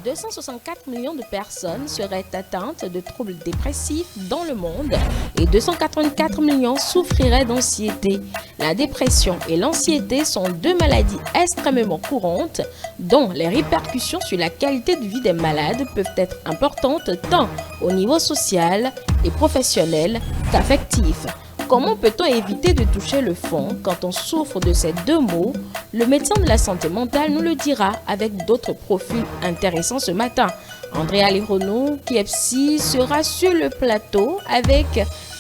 264 millions de personnes seraient atteintes de troubles dépressifs dans le monde et 284 millions souffriraient d'anxiété. La dépression et l'anxiété sont deux maladies extrêmement courantes dont les répercussions sur la qualité de vie des malades peuvent être importantes tant au niveau social et professionnel qu'affectif. Comment peut-on éviter de toucher le fond quand on souffre de ces deux maux? Le médecin de la santé mentale nous le dira avec d'autres profils intéressants ce matin. Andrea Lirono, qui est psy, sera sur le plateau avec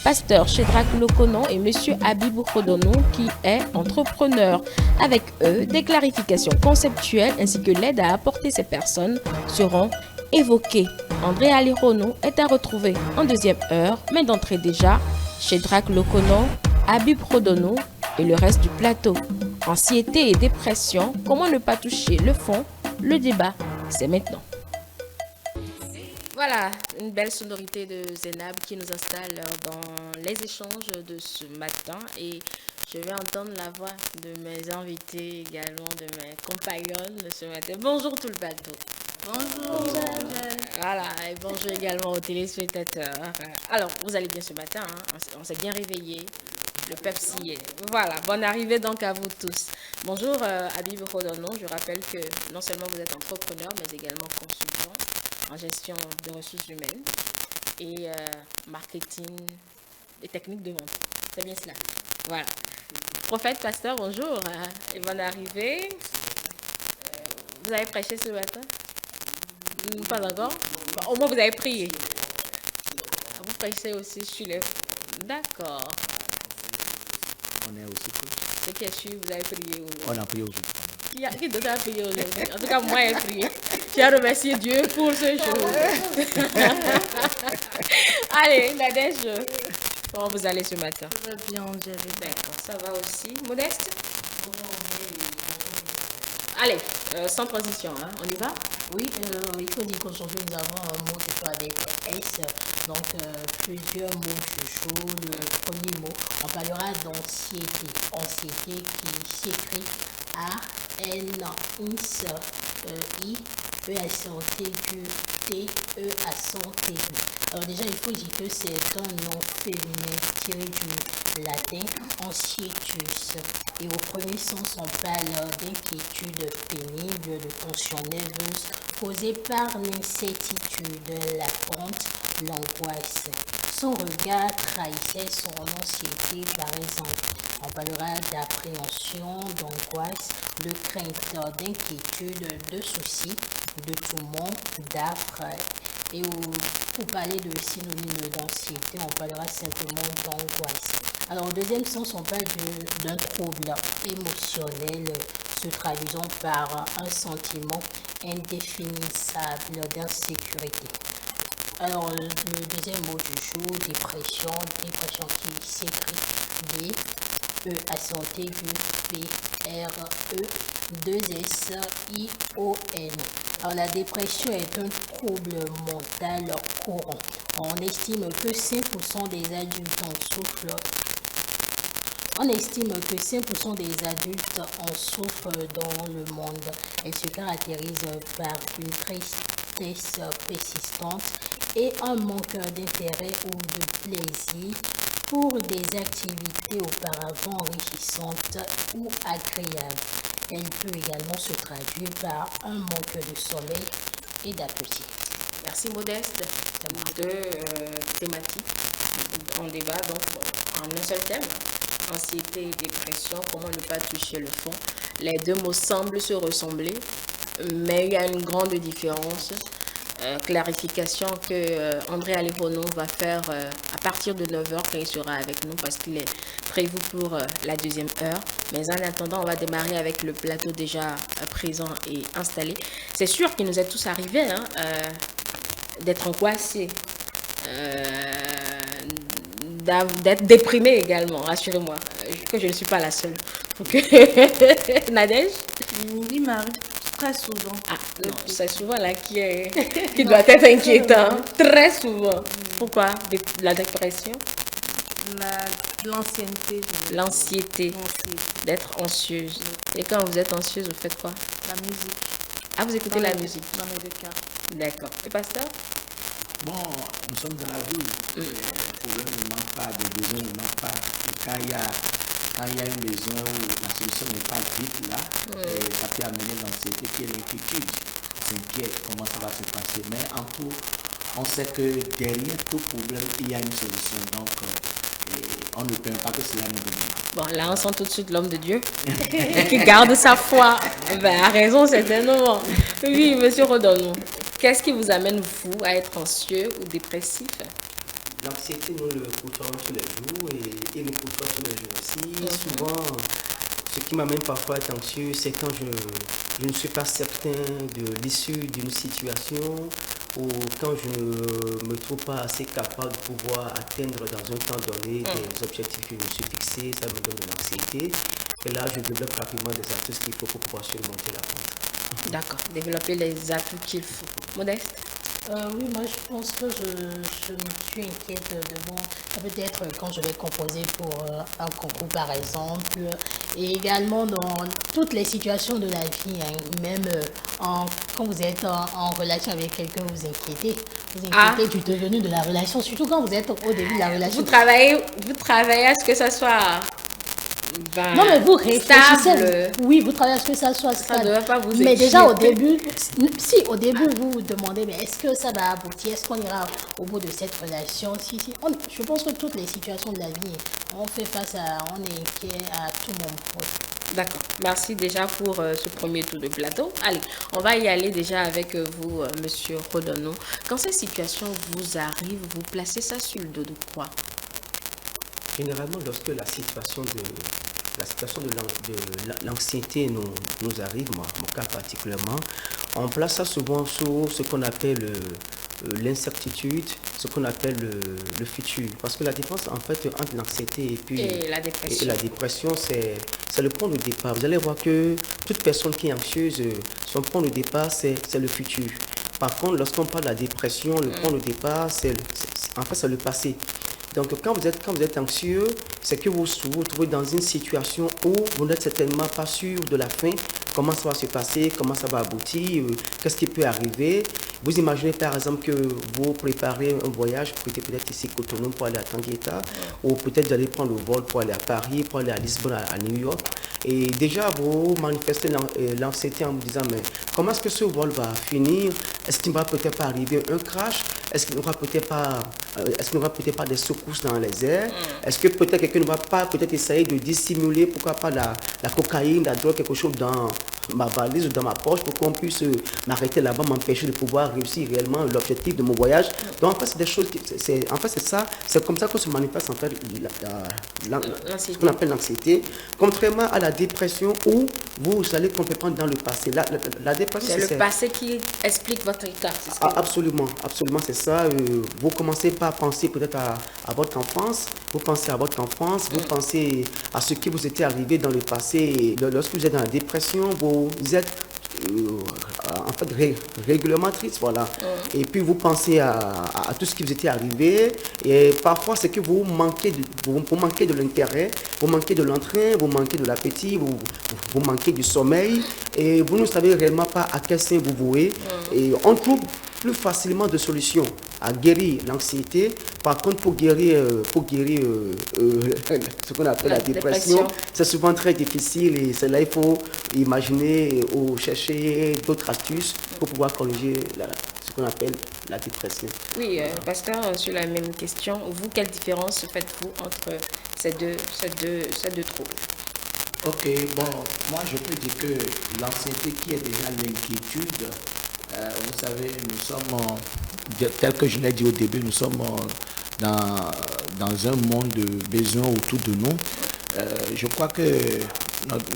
Pasteur Shedrack Lokonon et Monsieur Habib Khodonou qui est entrepreneur. Avec eux, des clarifications conceptuelles ainsi que l'aide à apporter ces personnes seront évoquées. Andrea Lirono est à retrouver en deuxième heure, mais d'entrée déjà, Shedrack Lokonon, Habib Khodonou et le reste du plateau. Anxiété et dépression, comment ne pas toucher le fond? Le débat, c'est maintenant. Voilà, une belle sonorité de Zénab qui nous installe dans les échanges de ce matin et je vais entendre la voix de mes invités également, de mes compagnons de ce matin. Bonjour tout le plateau. Bonjour. Voilà, et bonjour également aux téléspectateurs. Alors, vous allez bien ce matin, hein? On s'est bien réveillé. Le Pepsi est. Voilà, bonne arrivée donc à vous tous. Bonjour Habib Khodonou, je rappelle que non seulement vous êtes entrepreneur, mais également consultant en gestion de ressources humaines et marketing et techniques de vente. C'est bien cela. Voilà. Prophète, pasteur, bonjour et bonne arrivée. Vous avez prêché ce matin? Pas encore? Au moins vous avez prié. Vous prêchez aussi sur les... D'accord. On est aussi prié. Ce qui est sûr, vous avez prié aujourd'hui. On a prié aujourd'hui. Qui d'autre a prié aujourd'hui? En tout cas, moi, j'ai prié. J'ai remercié Dieu pour ce jour. Allez, Nadège, comment vous allez ce matin? Ça va bien, Jerry. D'accord, ça va aussi. Modeste? Allez, sans transition, hein. On y va? Oui, il faut dire qu'aujourd'hui nous avons un mot qui soit avec S, donc plusieurs mots chauds. Le premier mot, on parlera d'anxiété. Anxiété qui s'écrit A-N-I-S-I, E accent aigu, T-E accent aigu. Alors déjà, il faut dire que c'est un nom féminin tiré du latin anxietus. Et au premier sens, on parle d'inquiétude pénible, de tension nerveuse causée par l'incertitude, l'attente, l'angoisse. Son regard trahissait son anxiété, par exemple. On parlera d'appréhension, d'angoisse, de crainte, d'inquiétude, de soucis, de tourment, d'affre. Et pour parler de synonyme d'anxiété, on parlera simplement d'angoisse. Alors, au deuxième sens, on parle d'un trouble émotionnel se traduisant par un sentiment indéfinissable d'insécurité. Alors, le deuxième mot du jour, dépression qui s'écrit D, E accent aigu, P, R, E, 2 S, I, O, N. Alors, la dépression est un trouble mental courant. On estime que 5% des adultes en souffrent. On estime que 5% des adultes en souffrent dans le monde. Elle se caractérise par une tristesse persistante et un manque d'intérêt ou de plaisir pour des activités auparavant enrichissantes ou agréables. Elle peut également se traduire par un manque de sommeil et d'appétit. Merci Modeste. Deux thématiques. On débat donc en un seul thème. Anxiété et dépression, comment ne pas toucher le fond. Les deux mots semblent se ressembler, mais il y a une grande différence. Clarification que André Alirono va faire à partir de 9h quand il sera avec nous parce qu'il est prévu pour la deuxième heure. Mais en attendant, on va démarrer avec le plateau déjà présent et installé. C'est sûr qu'il nous est tous arrivé d'être angoissés, d'être déprimé également, rassurez-moi, que je ne suis pas la seule. Nadège? Il m'arrive très souvent. Ah, non, c'est souvent là qui doit être inquiétant, très souvent. Pourquoi? La dépression? L'ancienneté. L'anxiété, d'être anxieuse. Et quand vous êtes anxieuse, vous faites quoi? La musique. Ah, vous écoutez la musique. Dans les deux cas. D'accord. Et pasteur? Bon, nous sommes dans la vie. Le problème ne manque pas, des besoins ne manquent pas. Et quand il y a un besoin où la solution n'est pas vite là, ça peut amener l'anxiété qui est l'inquiétude. On s'inquiète comment ça va se passer. Mais en tout, on sait que derrière tout problème, il y a une solution. Donc, on ne peut pas que cela nous domine. Bon, là, on sent tout de suite l'homme de Dieu qui garde sa foi. Ben, a raison, certainement. Oui, monsieur Rodonou, qu'est-ce qui vous amène, vous, à être anxieux ou dépressif? L'anxiété, nous le côtoyons tous les jours et il le côtoie tous les jours aussi. Souvent, ce qui m'amène parfois à être anxieux, c'est quand je ne suis pas certain de l'issue d'une situation ou quand je ne me trouve pas assez capable de pouvoir atteindre dans un temps donné des objectifs que je me suis fixés, ça me donne de l'anxiété. Et là, je développe rapidement des astuces qu'il faut pour pouvoir surmonter la pente. D'accord, développer les atouts qu'il faut. Modeste? Oui, moi je pense que je me suis inquiète devant, peut-être quand je vais composer pour un concours par exemple, et également dans toutes les situations de la vie, hein, même quand vous êtes en relation avec quelqu'un, vous inquiétez du devenu de la relation, surtout quand vous êtes au début de la relation. Vous travaillez à ce que ça soit... Non, mais vous réfléchissez. Stable. Oui, vous travaillez à ce que ça soit stable. Ça ne doit pas vous mais déjà au inquiéter. début, au début vous vous demandez, mais est-ce que ça va aboutir? Est-ce qu'on ira au bout de cette relation? Je pense que toutes les situations de la vie, on fait face on est inquiet à tout moment. D'accord. Merci déjà pour ce premier tour de plateau. Allez, on va y aller déjà avec vous, monsieur Rodonou. Quand ces situations vous arrivent, vous placez ça sur le dos de quoi? Généralement, lorsque la situation de l'anxiété nous arrive, moi, mon cas particulièrement, on place ça souvent sur ce qu'on appelle l'incertitude, ce qu'on appelle le futur. Parce que la différence en fait entre l'anxiété Et la dépression, c'est le point de départ. Vous allez voir que toute personne qui est anxieuse, son point de départ, c'est le futur. Par contre, lorsqu'on parle de la dépression, le point de départ, c'est le passé. Donc, quand vous êtes anxieux, c'est que vous vous trouvez dans une situation où vous n'êtes certainement pas sûr de la fin, comment ça va se passer, comment ça va aboutir, qu'est-ce qui peut arriver. Vous imaginez par exemple que vous préparez un voyage, vous êtes peut-être ici Cotonou pour aller à Tangueta, ou peut-être vous allez prendre le vol pour aller à Paris, pour aller à Lisbonne, à New York. Et déjà, vous manifestez l'anxiété en vous disant, mais comment est-ce que ce vol va finir? Est-ce qu'il ne va peut-être pas arriver un crash? Est-ce qu'il n'y aura peut-être pas des secousses dans les airs? Est-ce que peut-être quelqu'un ne va pas peut-être essayer de dissimuler, pourquoi pas la cocaïne, la drogue, quelque chose dans ma valise ou dans ma poche pour qu'on puisse m'arrêter là-bas, m'empêcher de pouvoir réussir réellement l'objectif de mon voyage? Donc en fait, c'est des choses, c'est comme ça que se manifeste en fait ce qu'on appelle l'anxiété. Contrairement à la dépression où vous allez complètement dans le passé. La dépression, c'est le passé qui explique votre état. Absolument, c'est ça. Vous commencez par penser peut-être à votre enfance, vous pensez à ce qui vous était arrivé dans le passé. Lorsque vous êtes dans la dépression, vous êtes en fait régulièrement triste, voilà. Et puis vous pensez à tout ce qui vous était arrivé, et parfois c'est que vous manquez de l'intérêt, vous manquez de l'entrain, vous manquez de l'appétit, vous manquez du sommeil, et vous ne savez réellement pas à quel sein vous vouez. Et on trouve plus facilement de solutions à guérir l'anxiété. Par contre, pour guérir ce qu'on appelle la dépression, c'est souvent très difficile, et c'est là il faut imaginer ou chercher d'autres astuces pour pouvoir corriger ce qu'on appelle la dépression. Oui, pasteur, sur la même question, vous, quelle différence faites-vous entre ces deux troubles? Ok, bon, moi je peux dire que l'anxiété qui est déjà l'inquiétude, vous savez, nous sommes, tel que je l'ai dit au début, nous sommes dans un monde de besoins autour de nous. Je crois que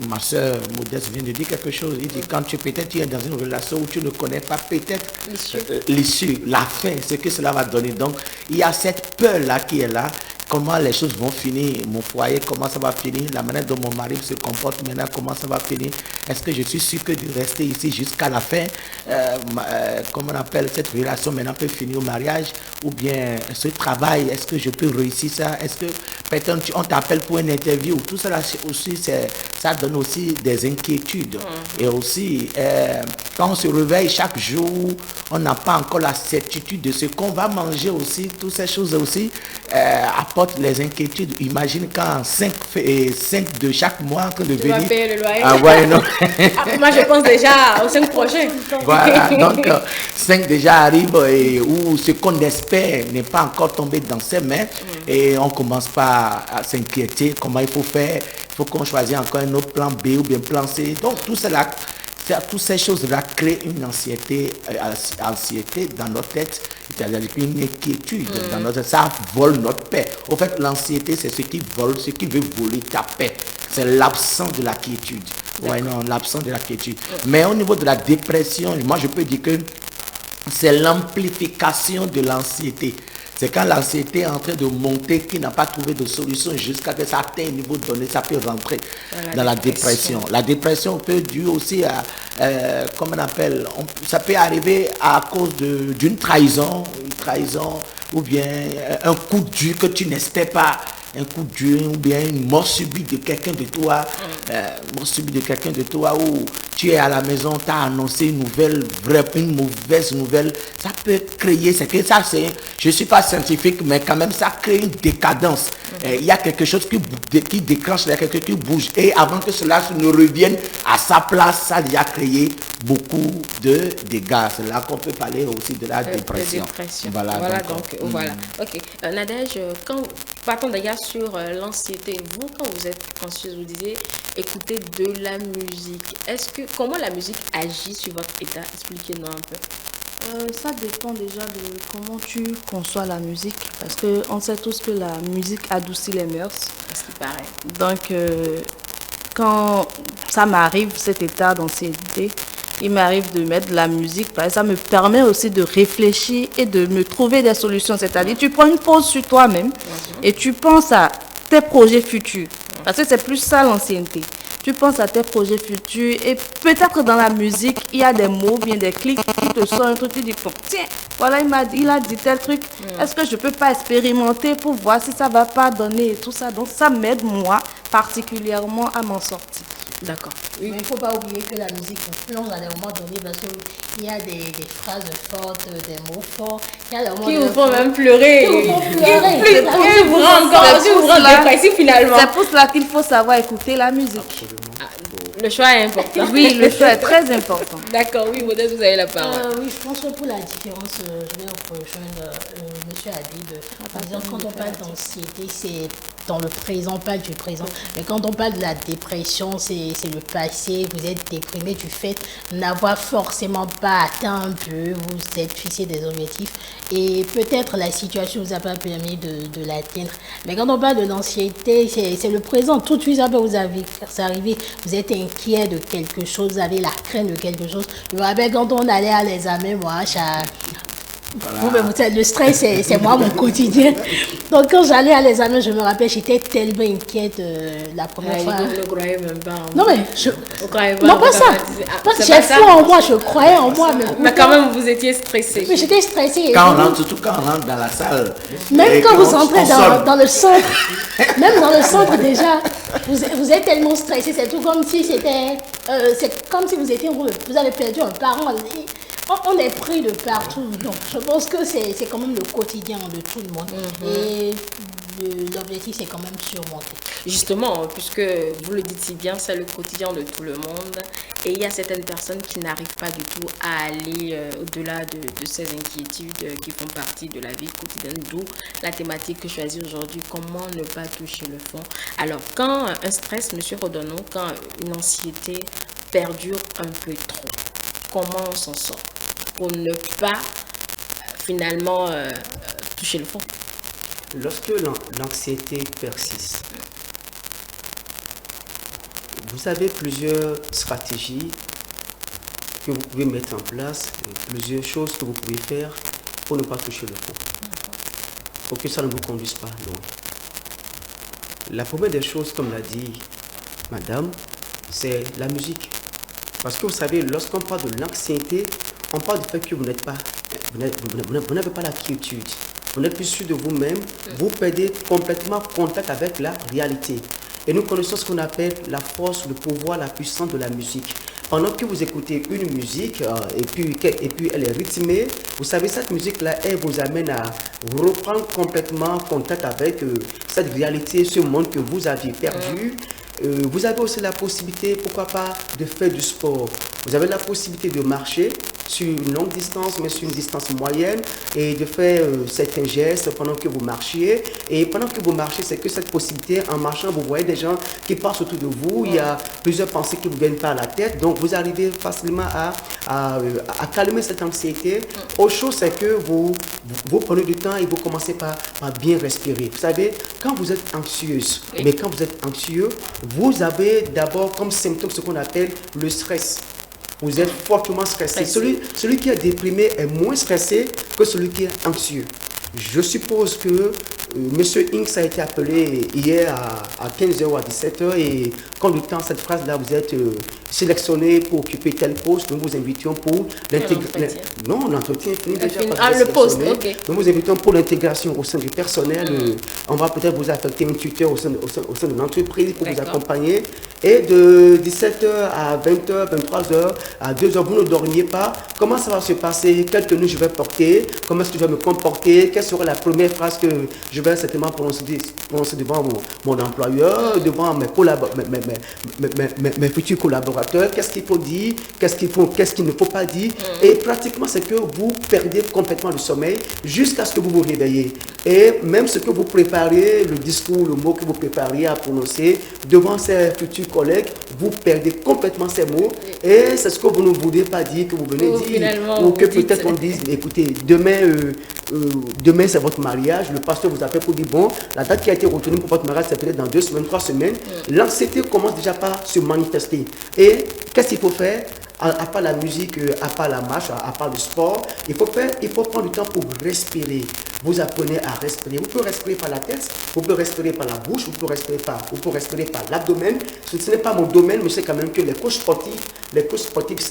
ma soeur Modeste vient de dire quelque chose. Il dit quand tu es dans une relation où tu ne connais pas peut-être l'issue, la fin, ce que cela va donner. Donc, il y a cette peur-là qui est là. comment les choses vont finir, mon foyer, comment ça va finir, la manière dont mon mari se comporte maintenant, comment ça va finir. Est-ce que je suis sûr que de rester ici jusqu'à la fin, comment on appelle, cette relation maintenant peut finir au mariage, ou bien ce travail, est-ce que je peux réussir ça, est-ce que peut-être on t'appelle pour une interview, tout ça aussi, ça donne aussi des inquiétudes. Et aussi, quand on se réveille chaque jour, on n'a pas encore la certitude de ce qu'on va manger aussi, toutes ces choses aussi apportent les inquiétudes. Imagine quand 5 de chaque mois en train de venir. Tu vas payer le loyer. Ah ouais, non. Moi, je pense déjà aux 5 prochains. Voilà, donc 5 déjà arrivent et où ce qu'on espère n'est pas encore tombé dans ses mains et on commence pas à s'inquiéter comment il faut faire. Il faut qu'on choisisse encore un autre plan B ou bien plan C. Donc tout cela, toutes ces choses-là créent une anxiété dans notre tête, c'est-à-dire une inquiétude dans notre tête. Ça vole notre paix. Au fait, l'anxiété, c'est ce qui vole, ce qui veut voler ta paix. C'est l'absence de la quiétude. Ouais, non, l'absence de la quiétude. Mais au niveau de la dépression, moi, je peux dire que c'est l'amplification de l'anxiété. C'est quand l'anxiété est en train de monter, qui n'a pas trouvé de solution jusqu'à ce que ça atteigne un niveau donné, ça peut rentrer dans la dépression. La dépression peut durer aussi à, comment on appelle, ça peut arriver à cause d'une trahison, ou bien un coup dur que tu n'espères pas. Un coup dur ou bien une mort subite de quelqu'un de toi, où tu es à la maison, tu as annoncé une mauvaise nouvelle, ça peut créer, je ne suis pas scientifique, mais quand même ça crée une décadence. Il y a quelque chose qui déclenche, il y a quelque chose qui bouge, et avant que cela ne revienne à sa place, ça a déjà créé beaucoup de dégâts. C'est là qu'on peut parler aussi de la dépression. Voilà, voilà. Ok. Nadège, partons d'ailleurs sur l'anxiété. Vous, quand vous êtes anxieuse, vous disiez écouter de la musique. Comment la musique agit sur votre état? Expliquez-nous un peu. Ça dépend déjà de comment tu conçois la musique, parce qu'on sait tous que la musique adoucit les mœurs. Ce qui paraît. Donc, quand ça m'arrive, cet état d'anxiété, il m'arrive de mettre de la musique, parce que ça me permet aussi de réfléchir et de me trouver des solutions. C'est-à-dire, tu prends une pause sur toi-même et tu penses à tes projets futurs. Parce que c'est plus ça l'anxiété. Tu penses à tes projets futurs et peut-être dans la musique, il y a des mots, bien des clics qui te sortent un truc, tu dis, bon, tiens, voilà, il a dit tel truc. Est-ce que je ne peux pas expérimenter pour voir si ça ne va pas donner et tout ça? Donc, ça m'aide, moi, particulièrement à m'en sortir. D'accord. Oui. Mais il ne faut pas oublier que la musique nous plonge à des moments donnés parce qu'il y a des phrases fortes, des mots forts. Qui vous font même pleurer. Qui vous font pleurer. Qui vous rendent dépressif finalement. C'est pour cela qu'il faut savoir écouter la musique. Le choix est important. Oui, le choix est très important. D'accord, oui, Modeste, vous avez la parole. Oui, je pense que pour la différence, je vais rejoindre M. Habib en disant que quand on parle d'anxiété, c'est dans le présent, on parle du présent. Mais quand on parle de la dépression, c'est le passé. Vous êtes déprimé du fait de n'avoir forcément pas atteint un but, vous êtes fixé des objectifs et peut-être la situation ne vous a pas permis de l'atteindre. Mais quand on parle de l'anxiété, c'est le présent. Tout de suite, ça peut vous arriver. Vous êtes inquiet de quelque chose, vous avez la crainte de quelque chose. Je me rappelle quand on allait à l'examen, moi, le stress, c'est moi mon quotidien. Donc quand j'allais à l'examen, je me rappelle, j'étais tellement inquiète la première fois. Vous ne croyez même pas. Non mais non pas ça. Parce que j'ai foi en moi, je croyais en moi. Mais quand même, vous étiez stressé. Mais j'étais stressée. Surtout quand on rentre dans la salle. Même quand vous entrez dans le centre, même dans le centre déjà, vous êtes tellement stressé. C'est tout comme si c'était, c'est comme si vous avez perdu un parent. On est pris de partout, donc je pense que c'est quand même le quotidien de tout le monde. Et l'objectif, c'est quand même surmonter. Justement, puisque vous le dites si bien, c'est le quotidien de tout le monde. Et il y a certaines personnes qui n'arrivent pas du tout à aller au-delà de ces inquiétudes qui font partie de la vie quotidienne. D'où la thématique que je choisis aujourd'hui, comment ne pas toucher le fond. Alors, quand un stress, Monsieur Rodonneau, quand une anxiété perdure un peu trop, comment on s'en sort pour ne pas finalement toucher le fond? Lorsque l'anxiété persiste, vous avez plusieurs stratégies que vous pouvez mettre en place, plusieurs choses que vous pouvez faire pour ne pas toucher le fond, pour que ça ne vous conduise pas loin. La première des choses, comme l'a dit madame, c'est la musique. Parce que vous savez, lorsqu'on parle de l'anxiété, on parle du fait que vous n'avez pas la quiétude. Vous n'êtes plus sûr de vous-même, vous perdez complètement contact avec la réalité. Et nous connaissons ce qu'on appelle la force, le pouvoir, la puissance de la musique. Pendant que vous écoutez une musique et puis elle est rythmée, vous savez, cette musique-là, elle vous amène à reprendre complètement contact avec cette réalité, ce monde que vous aviez perdu. Vous avez aussi la possibilité, pourquoi pas, de faire du sport. Vous avez la possibilité de marcher sur une longue distance, mais sur une distance moyenne, et de faire certains gestes pendant que vous marchiez. Et pendant que vous marchez, c'est que cette possibilité, en marchant, vous voyez des gens qui passent autour de vous, il y a plusieurs pensées qui vous viennent par la tête, donc vous arrivez facilement à calmer cette anxiété. Autre chose, c'est que vous prenez du temps et vous commencez par bien respirer. Vous savez, quand vous êtes anxieuse, mais quand vous êtes anxieux, vous avez d'abord comme symptôme ce qu'on appelle le stress. Vous êtes fortement stressé. Celui qui est déprimé est moins stressé que celui qui est anxieux. Je suppose que M. Inks a été appelé hier à 15h ou à 17h et quand le temps, cette phrase-là, vous êtes sélectionné pour occuper tel poste, nous vous invitions pour l'intégration. Non, l'entretien est fini déjà. Le poste, ok. Nous vous invitons pour l'intégration au sein du personnel. On va peut-être vous affecter un tuteur au sein de l'entreprise pour vous accompagner. Et de 17h à 20h, 23h, à 2h, vous ne dormiez pas. Comment ça va se passer? Quelle tenue je vais porter? Comment est-ce que je vais me comporter? Quelle sera la première phrase que je vais certainement prononcer devant mon employeur, devant mes futurs collaborateurs? Qu'est-ce qu'il faut dire? Qu'est-ce qu'il ne faut pas dire? Et pratiquement, c'est que vous perdez complètement le sommeil jusqu'à ce que vous vous réveillez. Et même ce que vous préparez, le discours, le mot que vous prépariez à prononcer devant ces futurs collègues, vous perdez complètement ces mots. Et c'est ce que vous ne voulez pas dire, que vous venez dire. Ou que peut-être on dise, écoutez, demain c'est votre mariage, le pasteur vous appelle pour dire, bon, la date qui a été retenue pour votre mariage, c'est peut-être dans 2 semaines, 3 semaines. L'anxiété commence déjà par se manifester. Et qu'est-ce qu'il faut faire? À part la musique, à part la marche, à part le sport, il faut prendre du temps pour respirer. Vous apprenez à respirer. Vous pouvez respirer par la tête, vous pouvez respirer par la bouche, vous pouvez respirer par l'abdomen. Ce n'est pas mon domaine, mais c'est quand même que les coachs sportifs,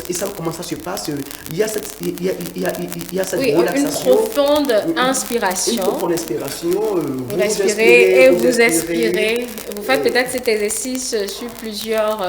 ils savent comment ça se passe. Il y a cette relaxation. Une profonde inspiration. Une profonde inspiration. Vous respirez et vous expirez. Vous faites peut-être cet exercice sur plusieurs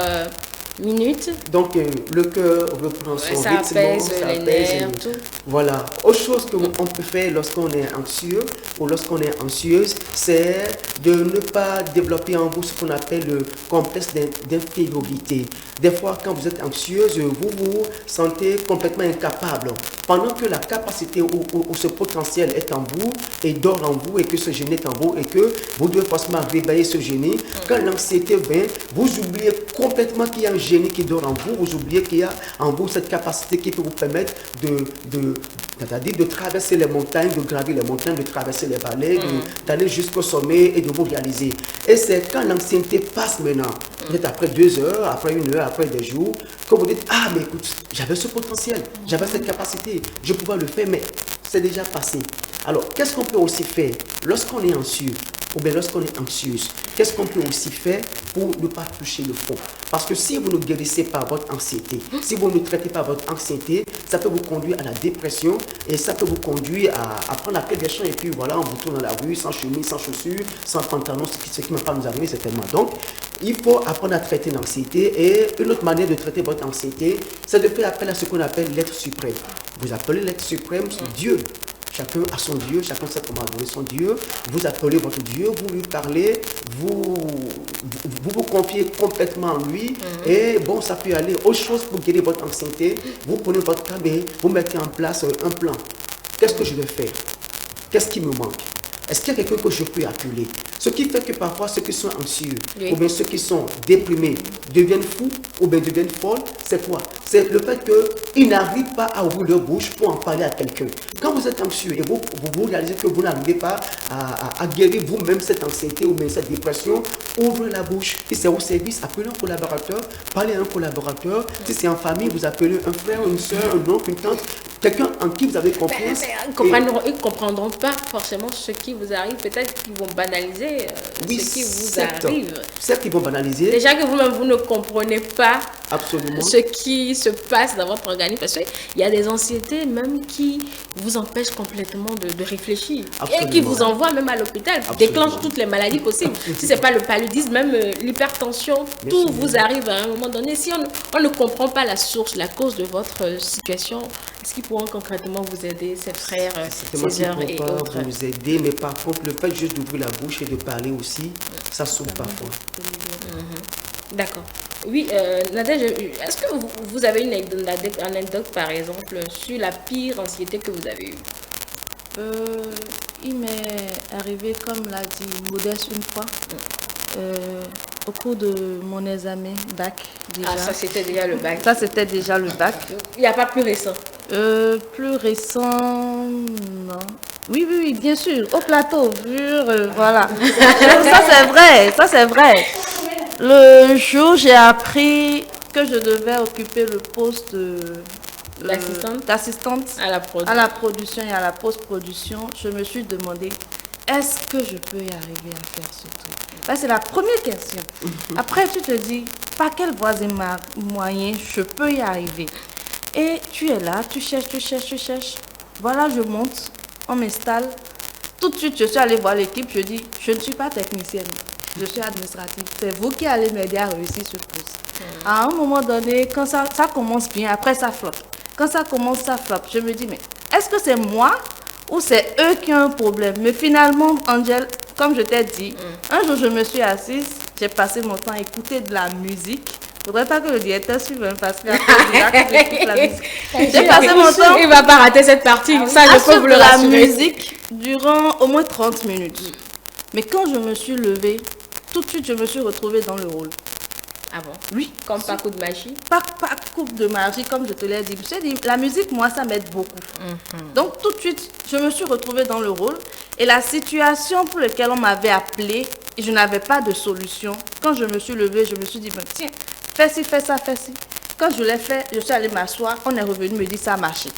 minutes. Donc le cœur reprend son rythme, apaise les nerfs, tout. Voilà. Autre chose qu'on peut faire lorsqu'on est anxieux ou lorsqu'on est anxieuse, c'est de ne pas développer en vous ce qu'on appelle le complexe d'infériorité. Des fois, quand vous êtes anxieuse, vous vous sentez complètement incapable. Pendant que la capacité ou ce potentiel est en vous et dort en vous et que ce génie est en vous et que vous devez forcément réveiller ce génie, quand l'anxiété vient, vous oubliez complètement qu'il y a un génie qui dort en vous, vous oubliez qu'il y a en vous cette capacité qui peut vous permettre de traverser les montagnes, de gravir les montagnes, de traverser les vallées, d'aller jusqu'au sommet et de vous réaliser. Et c'est quand l'anxiété passe maintenant, peut-être après 2 heures, après 1 heure, après des jours, que vous dites, ah mais écoute, j'avais ce potentiel, j'avais cette capacité, je pouvais le faire, mais c'est déjà passé. Alors, qu'est-ce qu'on peut aussi faire lorsqu'on est anxieux ou bien lorsqu'on est anxieuse? Qu'est-ce qu'on peut aussi faire pour ne pas toucher le fond? Parce que si vous ne guérissez pas votre anxiété, si vous ne traitez pas votre anxiété, ça peut vous conduire à la dépression et ça peut vous conduire à prendre la tête des champs et puis voilà, on vous tourne dans la rue sans chemise, sans chaussures, sans pantalon, ce qui ne va pas nous arriver certainement. Donc, il faut apprendre à traiter l'anxiété et une autre manière de traiter votre anxiété, c'est de faire appel à ce qu'on appelle l'être suprême. Vous appelez l'être suprême Dieu. Chacun a son Dieu, chacun sait comment adorer son Dieu. Vous appelez votre Dieu, vous lui parlez, vous confiez complètement en lui. Et bon, ça peut aller. Autre chose pour guérir votre anxiété, vous prenez votre table et vous mettez en place un plan. Qu'est-ce que je vais faire? Qu'est-ce qui me manque? Est-ce qu'il y a quelqu'un que je peux appeler? Ce qui fait que parfois ceux qui sont anxieux ou bien ceux qui sont déprimés deviennent fous ou bien deviennent folles, c'est quoi? C'est le fait qu'ils n'arrivent pas à ouvrir leur bouche pour en parler à quelqu'un. Quand vous êtes anxieux et vous réalisez que vous n'arrivez pas à guérir vous-même cette anxiété ou bien cette dépression, ouvrez la bouche. Si c'est au service, appelez un collaborateur, parlez à un collaborateur. Si c'est en famille, vous appelez un frère, une soeur, un oncle, une tante. quelqu'un en qui vous avez confiance. Ils ne comprendront pas forcément ce qui vous arrive. Peut-être qu'ils vont banaliser Oui, ce qui vous certes. arrive. Certes, ils vont banaliser. Déjà que vous-même, vous ne comprenez pas Absolument. ce qui se passe dans votre organisme. Parce qu'il y a des anxiétés même qui vous empêchent complètement de réfléchir. Absolument. Et qui vous envoient même à l'hôpital. Déclenchent toutes les maladies possibles. Si ce n'est pas le paludisme, même l'hypertension, tout vous arrive à un moment donné. Si on ne comprend pas la source, la cause de votre situation, est-ce qu'ils pourront concrètement vous aider, ces frères, Certainement ces qu'ils heures ne et pourront autres? pas vous aider, mais par contre, le fait juste d'ouvrir la bouche et de parler aussi, ça sauve parfois. D'accord. Oui, Nadège, est-ce que vous avez une anecdote, par exemple, sur la pire anxiété que vous avez eue? Il m'est arrivé, comme l'a dit Modeste une fois, au cours de mon examen bac déjà. Ah, ça c'était déjà le bac. Ça, c'était déjà le bac. Il n'y a pas plus récent? Plus récent, non. Oui, oui, oui, bien sûr. Au plateau, voilà. Ça, c'est vrai. Le jour, j'ai appris que je devais occuper le poste d'assistante à la production et à la post-production. Je me suis demandé, est-ce que je peux y arriver à faire ce truc? Ça, c'est la première question. Après, tu te dis, par quel voie et moyen je peux y arriver? Et tu es là, tu cherches. Voilà, je monte, on m'installe. Tout de suite, je suis allée voir l'équipe, je dis, je ne suis pas technicienne, je suis administrative. C'est vous qui allez m'aider à réussir ce poste. À un moment donné, quand ça commence bien, après ça flotte. Quand ça commence, ça flotte. Je me dis, mais est-ce que c'est moi ou c'est eux qui ont un problème? Mais finalement, Angel, comme je t'ai dit, un jour je me suis assise, j'ai passé mon temps à écouter de la musique. Il ne faudrait pas que le directeur suive parce que j'écoute la musique. J'ai passé mon temps. Il ne va pas rater cette partie. Ça, je peux vous le rassurer. La musique durant au moins 30 minutes. Mais quand je me suis levée, tout de suite, je me suis retrouvée dans le rôle. Ah bon? Oui. Comme par coup de magie? Pas coup de magie, comme je te l'ai dit. Je t'ai dit, la musique, moi, ça m'aide beaucoup. Donc, tout de suite, je me suis retrouvée dans le rôle. Et la situation pour laquelle on m'avait appelée, et je n'avais pas de solution. Quand je me suis levée, je me suis dit, ben, tiens, fais ci, fais ça, fais ci. Quand je l'ai fait, je suis allée m'asseoir. On est revenu me dire, ça a marché.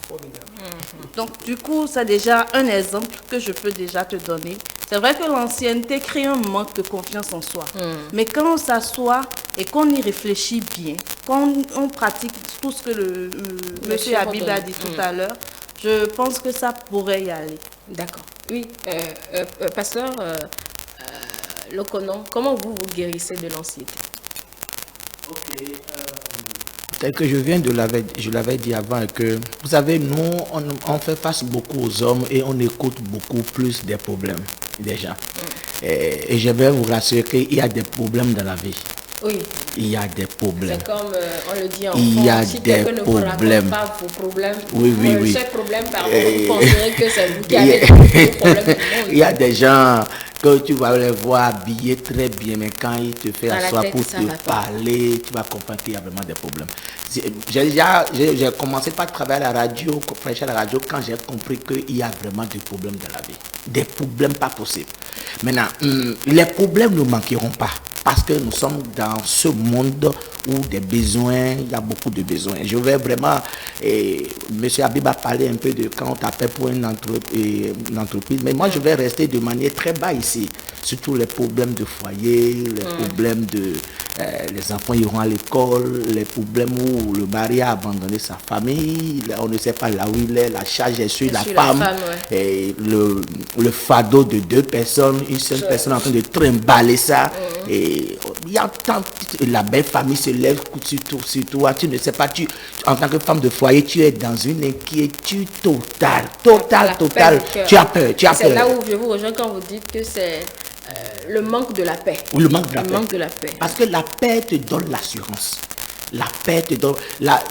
Donc, du coup, c'est déjà un exemple que je peux déjà te donner. C'est vrai que l'ancienneté crée un manque de confiance en soi. Mais quand on s'assoit et qu'on y réfléchit bien, quand on pratique tout ce que le monsieur Habib a dit tout à l'heure, je pense que ça pourrait y aller. D'accord. Oui, pasteur Lokonon, comment vous guérissez de l'anxiété? Ok. Tel que je l'avais dit avant, que vous savez, nous, on fait face beaucoup aux hommes et on écoute beaucoup plus des problèmes des gens. Et je vais vous rassurer qu'il y a des problèmes dans la vie. Oui. Il y a des problèmes. C'est comme on le dit en Il y a France, si des quelqu'un ne vous problèmes. raconte pas vos problèmes, Oui. le seul problème, pardon, vous penserez que c'est vous qui avez les problèmes du monde. Il y a des gens que tu vas les voir habillés très bien, mais quand ils te font asseoir pour te parler, tu vas comprendre qu'il y a vraiment des problèmes. J'ai commencé par travailler à la radio, prêcher à la radio, quand j'ai compris qu'il y a vraiment des problèmes dans la vie. Des problèmes pas possibles. Maintenant, les problèmes ne manqueront pas. Parce que nous sommes dans ce monde où des besoins, il y a beaucoup de besoins. Je vais vraiment, monsieur Habib a parlé un peu de quand on t'appelle pour une entreprise, mais moi je vais rester de manière très bas ici. Surtout les problèmes de foyer, les problèmes de les enfants iront à l'école, les problèmes où le mari a abandonné sa famille, on ne sait pas là où il est, la charge est sur la femme, et le fardeau de deux personnes, une seule personne en train de trimballer ça. Et il y a tant, la belle famille se lève sur toi, tu ne sais pas, en tant que femme de foyer, tu es dans une inquiétude totale. Tu as peur. C'est là où je vous rejoins quand vous dites que c'est le manque de la paix. Ou le manque de la paix. Parce que la paix te donne l'assurance. La paix te donne.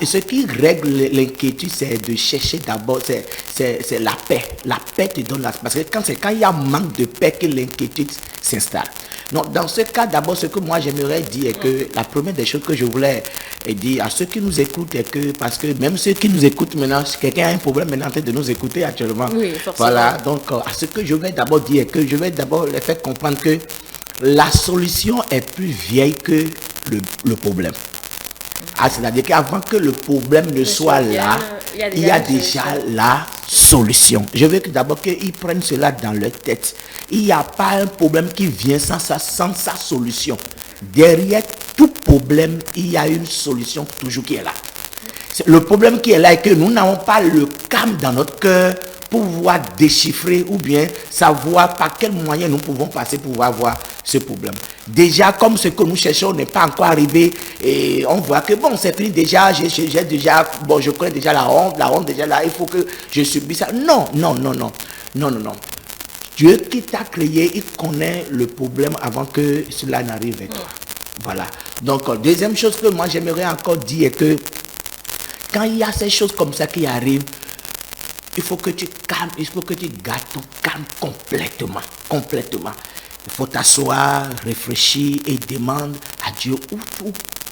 Ce qui règle l'inquiétude, c'est de chercher d'abord, c'est la paix. La paix te donne parce que quand il y a un manque de paix que l'inquiétude s'installe. Donc, dans ce cas, d'abord, ce que moi j'aimerais dire est que la première des choses que je voulais dire à ceux qui nous écoutent est que, parce que même ceux qui nous écoutent maintenant, si quelqu'un a un problème maintenant en train de nous écouter actuellement. Oui, forcément. Voilà, donc à ce que je vais d'abord dire est que je vais d'abord les faire comprendre que la solution est plus vieille que le problème. Ah, c'est-à-dire qu'avant que le problème ne soit là, il y a déjà la solution. Je veux que d'abord qu'ils prennent cela dans leur tête. Il n'y a pas un problème qui vient sans sa solution. Derrière tout problème, il y a une solution toujours qui est là. Le problème qui est là est que nous n'avons pas le calme dans notre cœur pour pouvoir déchiffrer ou bien savoir par quel moyen nous pouvons passer pour avoir ce problème. Déjà, comme ce que nous cherchons n'est pas encore arrivé, et on voit que bon, c'est fini déjà, j'ai déjà, bon, je connais déjà la honte déjà là, il faut que je subisse ça. Non. Dieu qui t'a créé, il connaît le problème avant que cela n'arrive à toi. Voilà. Donc, deuxième chose que moi j'aimerais encore dire est que quand il y a ces choses comme ça qui arrivent, il faut que tu calmes, il faut que tu gardes ton calme complètement. Il faut t'asseoir, réfléchir et demander à Dieu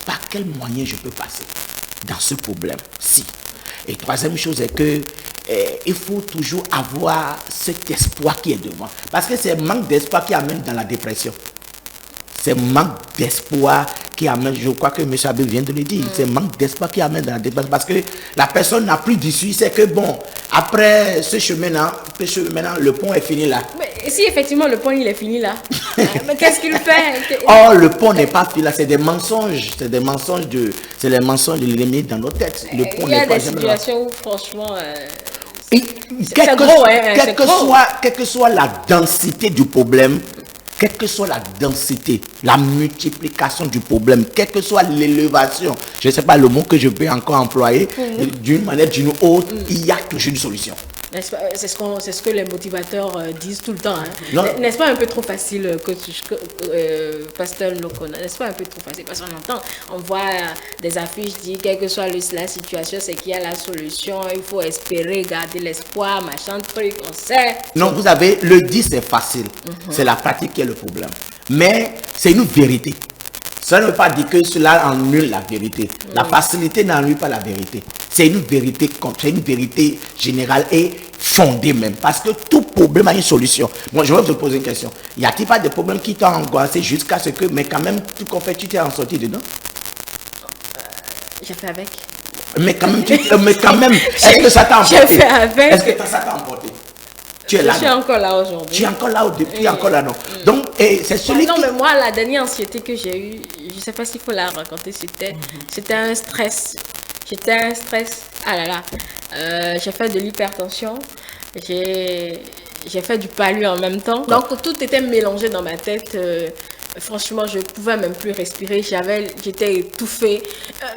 par quel moyen je peux passer dans ce problème-ci. Et troisième chose est que il faut toujours avoir cet espoir qui est devant. Parce que c'est le manque d'espoir qui amène dans la dépression. C'est manque d'espoir qui amène, je crois que M. Abel vient de le dire, c'est manque d'espoir qui amène dans la dépression parce que la personne n'a plus d'issue, c'est que bon, après ce chemin-là, le pont est fini là. Mais si effectivement le pont il est fini là, mais qu'est-ce qu'il fait? Oh, le pont n'est pas fini là, c'est des mensonges, c'est les mensonges de l'ennemi dans nos têtes. Le pont il y a n'est pas des situations où franchement... quelle que soit la densité du problème, quelle que soit la densité, la multiplication du problème, quelle que soit l'élévation, je ne sais pas le mot que je peux encore employer, d'une manière ou d'une autre, il y a toujours une solution. C'est ce que les motivateurs disent tout le temps. Hein. N'est-ce pas un peu trop facile, Pasteur Lokona? N'est-ce pas un peu trop facile? Parce on voit des affiches dire quelle que soit la situation, c'est qu'il y a la solution, il faut espérer, garder l'espoir, machin, truc, on sait. Non, vous avez, le dire c'est facile, c'est la pratique qui est le problème. Mais c'est une vérité. Ça ne veut pas dire que cela annule la vérité. La facilité n'annule pas la vérité. C'est une vérité générale et fondée même. Parce que tout problème a une solution. Moi, je vais vous poser une question. Y a-t-il pas de problème qui t'ont angoissé jusqu'à ce que, mais quand même, tout qu'on fait, tu t'es en sorti dedans? J'ai fait avec. Mais quand même, est-ce que ça t'a emporté? J'ai fait avec. Est-ce que ça t'a emporté? Tu es là. Je suis encore là aujourd'hui. Tu es encore là depuis, encore là, non. Donc, c'est celui non, mais moi, la dernière anxiété que j'ai eue, je ne sais pas s'il faut la raconter, c'était un stress. J'étais un stress. Ah là là. J'ai fait de l'hypertension. J'ai fait du palu en même temps. Donc, tout était mélangé dans ma tête. Franchement, je ne pouvais même plus respirer. J'étais étouffée.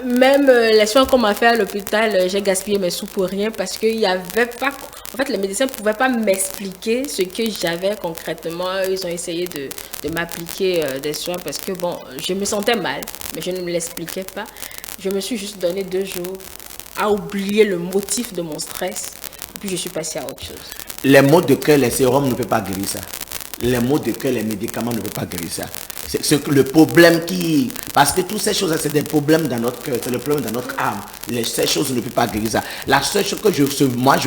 Même les soins qu'on m'a fait à l'hôpital, j'ai gaspillé mes sous pour rien parce qu'il n'y avait pas... En fait, les médecins ne pouvaient pas m'expliquer ce que j'avais concrètement. Ils ont essayé de m'appliquer des soins parce que, bon, je me sentais mal, mais je ne me l'expliquais pas. Je me suis juste donné 2 jours à oublier le motif de mon stress. Et puis, je suis passée à autre chose. Les maux de cœur, les sérums ne peuvent pas guérir ça. Les maux de cœur, les médicaments ne peuvent pas guérir ça. C'est le problème qui... Parce que toutes ces choses, c'est des problèmes dans notre cœur, c'est le problème dans notre âme. Ces choses ne peuvent pas guérir ça. La seule chose que je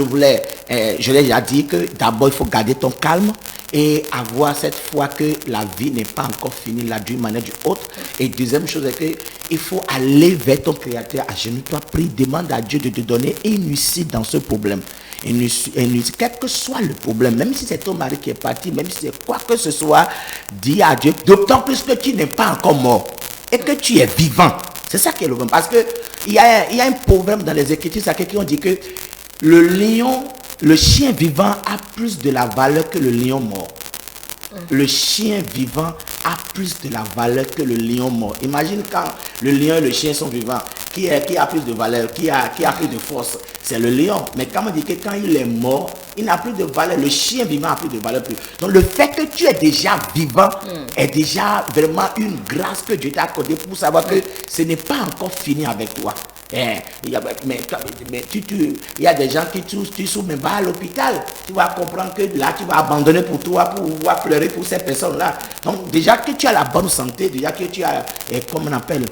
voulais, je l'ai déjà dit, que d'abord, il faut garder ton calme et avoir cette foi que la vie n'est pas encore finie là d'une manière ou d'une autre. Et deuxième chose, c'est qu'il faut aller vers ton Créateur, à genoux, toi, prie, demande à Dieu de te donner une issue dans ce problème. Quel que soit le problème, même si c'est ton mari qui est parti, même si c'est quoi que ce soit, dis à Dieu, d'autant plus que tu n'es pas encore mort et que tu es vivant. C'est ça qui est le problème. Parce qu'il y a un problème dans les Écritures, c'est quelqu'un qui dit que le chien vivant a plus de la valeur que le lion mort. Le chien vivant a plus de la valeur que le lion mort. Imagine quand le lion et le chien sont vivants. Qui a plus de valeur, qui a plus de force? C'est le lion. Mais quand on dit que quand il est mort, il n'a plus de valeur. Le chien vivant a plus de valeur. Donc le fait que tu es déjà vivant est déjà vraiment une grâce que Dieu t'a accordée pour savoir que ce n'est pas encore fini avec toi. Il y a des gens qui tu souffres, mais va à l'hôpital. Tu vas comprendre que là, tu vas abandonner pour toi, pour pouvoir pleurer pour ces personnes-là. Donc, déjà que tu as la bonne santé, déjà que tu as, comment on appelle,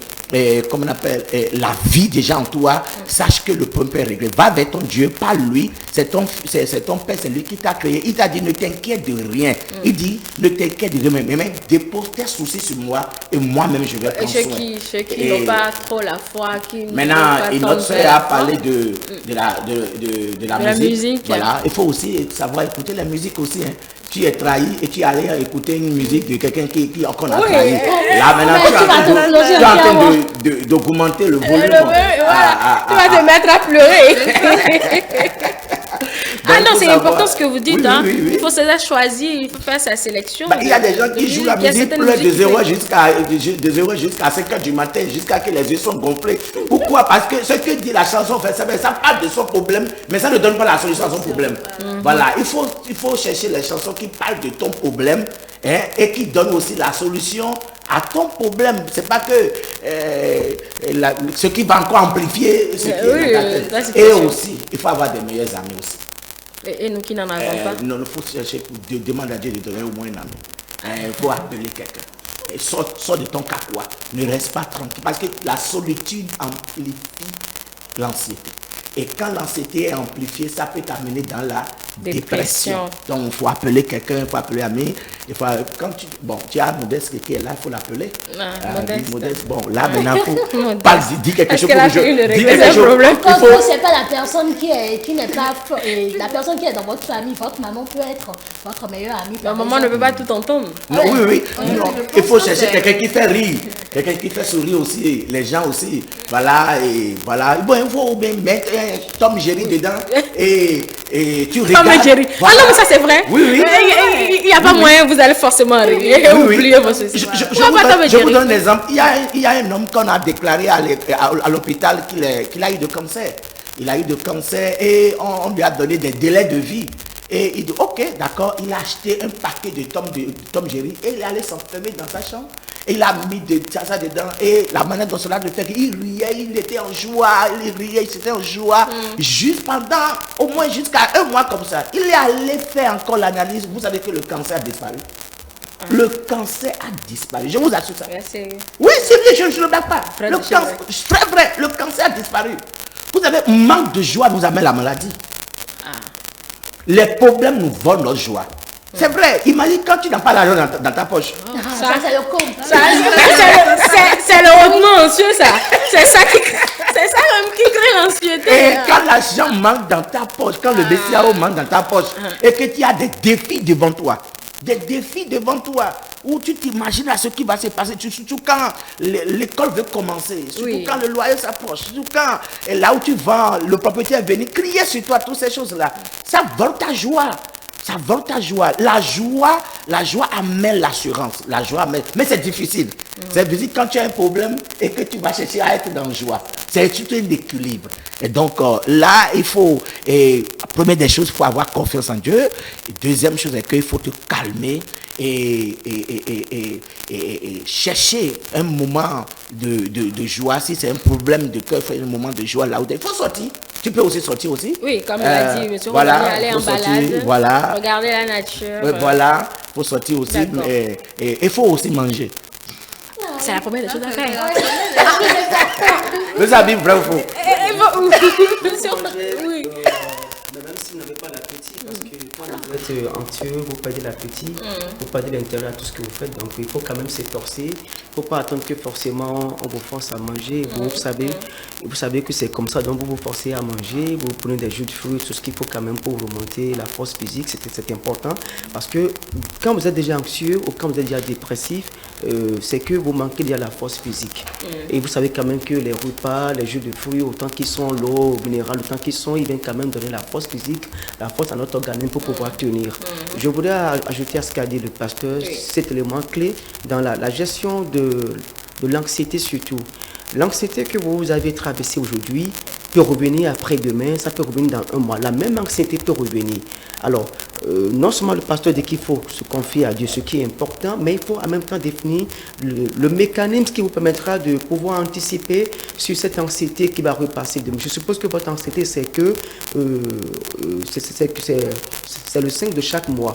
comme on appelle, la vie déjà en toi, sache que le problème est réglé. Va vers ton Dieu, parle lui, c'est ton Père, c'est lui qui t'a créé. Il t'a dit ne t'inquiète de rien. Il dit ne t'inquiète de rien, mais dépose tes soucis sur moi et moi-même je vais prendre soin. Ceux qui n'ont pas trop la foi, qui maintenant, une autre soeur a parlé de la musique. Voilà, il faut aussi savoir écouter la musique aussi. Hein. Tu es trahi et tu allais écouter une musique de quelqu'un qui encore a trahi. Là, maintenant, tu es en train d'augmenter le volume. Voilà. Tu vas te mettre à pleurer. Ah non, c'est important ce que vous dites. Oui. Il faut se choisir, il faut faire sa sélection. Il y a des gens qui jouent la musique de 0 jusqu'à 5 h du matin, jusqu'à que les yeux sont gonflés. Pourquoi? Parce que ce que dit la chanson, ça parle de son problème, mais ça ne donne pas la solution à son problème. Voilà, il faut chercher les chansons qui parlent de ton problème et qui donnent aussi la solution à ton problème. C'est pas que ce qui va encore amplifier ce qui est dans ta tête. Et aussi, il faut avoir des meilleurs amis aussi. Et nous qui n'en avons pas. Non, il faut chercher, demander à Dieu de donner au moins un ami. Il faut appeler quelqu'un. Et sors de ton cacouat. Ne reste pas tranquille. Parce que la solitude amplifie l'anxiété. Et quand l'anxiété est amplifiée, ça peut t'amener dans la dépression. Donc, il faut appeler quelqu'un, il faut appeler ami. Quand tu as Modeste qui est là, il faut l'appeler. Modeste. Bon, là, maintenant, il faut pas dire quelque chose. C'est pas la personne qui n'est pas la personne qui est dans votre famille. Votre maman peut être votre meilleure amie. La maman ne peut pas tout entendre. Non, oui. Non, il faut chercher quelqu'un qui fait rire, quelqu'un qui fait sourire aussi, les gens aussi. Voilà, et voilà. Bon, il faut bien mettre Tom Jerry dedans et tu regardes. Tom Jerry. Voilà. Ah non, mais ça c'est vrai. Oui. Il n'y a pas moyen, vous allez forcément rire et oublier vos soucis. Je vous donne un exemple. Il y a un homme qu'on a déclaré à l'hôpital qu'il a eu de cancer. Il a eu de cancer et on lui a donné des délais de vie. Et il dit, ok, d'accord, il a acheté un paquet de Tom Jerry et il est allé s'enfermer dans sa chambre. Et il a mis ça dedans. Et la manière dont cela le fait, il riait, il était en joie, c'était en joie. Juste pendant au moins jusqu'à un mois comme ça. Il est allé faire encore l'analyse. Vous savez que le cancer a disparu. Le cancer a disparu. Je vous assure ça. Oui, c'est vrai, je ne le blague pas. Très vrai, le cancer a disparu. Vous savez, manque de joie nous amène la maladie. Les problèmes nous volent notre joie. C'est vrai, imagine quand tu n'as pas l'argent dans ta poche. Ça c'est le compte. C'est le hautement anxieux, ça. C'est ça qui crée l'anxiété. Et quand l'argent manque dans ta poche, quand le BCAO manque dans ta poche, et que tu as des défis devant toi, où tu t'imagines à ce qui va se passer, surtout quand l'école veut commencer, surtout quand le loyer s'approche, surtout quand là où tu vends, le propriétaire est venu crier sur toi, toutes ces choses-là, ça vole ta joie. Ça vole ta joie. La joie amène l'assurance. La joie amène. Mais c'est difficile. C'est difficile quand tu as un problème et que tu vas chercher à être dans la joie. C'est tout un équilibre. Et donc là, il faut, première des choses, il faut avoir confiance en Dieu. Et deuxième chose, c'est qu'il faut te calmer et chercher un moment de joie. Si c'est un problème de cœur, il faut un moment de joie là où il faut sortir. Tu peux aussi sortir aussi. Oui, comme il a dit, monsieur, voilà, aller en balade, voilà. regarder la nature. Oui, voilà, il faut sortir aussi. Et il faut aussi manger. C'est la première des choses à faire. Vous avez vrai ou faux? Oui. Même si vous n'avez pas l'appétit, parce que quand vous êtes anxieux, vous perdez l'appétit, vous perdez l'intérêt à tout ce que vous faites. Donc il faut quand même s'efforcer. Il ne faut pas attendre que forcément on vous force à manger. Vous savez que c'est comme ça, donc vous vous forcez à manger, vous prenez des jus de fruits, tout ce qu'il faut quand même pour remonter la force physique, c'est important. Parce que quand vous êtes déjà anxieux ou quand vous êtes déjà dépressif, c'est que vous manquez déjà la force physique. Et vous savez quand même que les repas, les jus de fruits, autant qu'ils sont l'eau minérale, autant qu'ils sont, ils viennent quand même donner la force physique, la force à notre organisme pour pouvoir tenir. Je voudrais ajouter à ce qu'a dit le pasteur, cet élément clé dans la gestion de l'anxiété surtout. L'anxiété que vous avez traversée aujourd'hui peut revenir après-demain, ça peut revenir dans un mois. La même anxiété peut revenir. Alors, non seulement le pasteur dit qu'il faut se confier à Dieu, ce qui est important, mais il faut en même temps définir le mécanisme qui vous permettra de pouvoir anticiper sur cette anxiété qui va repasser demain. Je suppose que votre anxiété, c'est que c'est le 5 de chaque mois.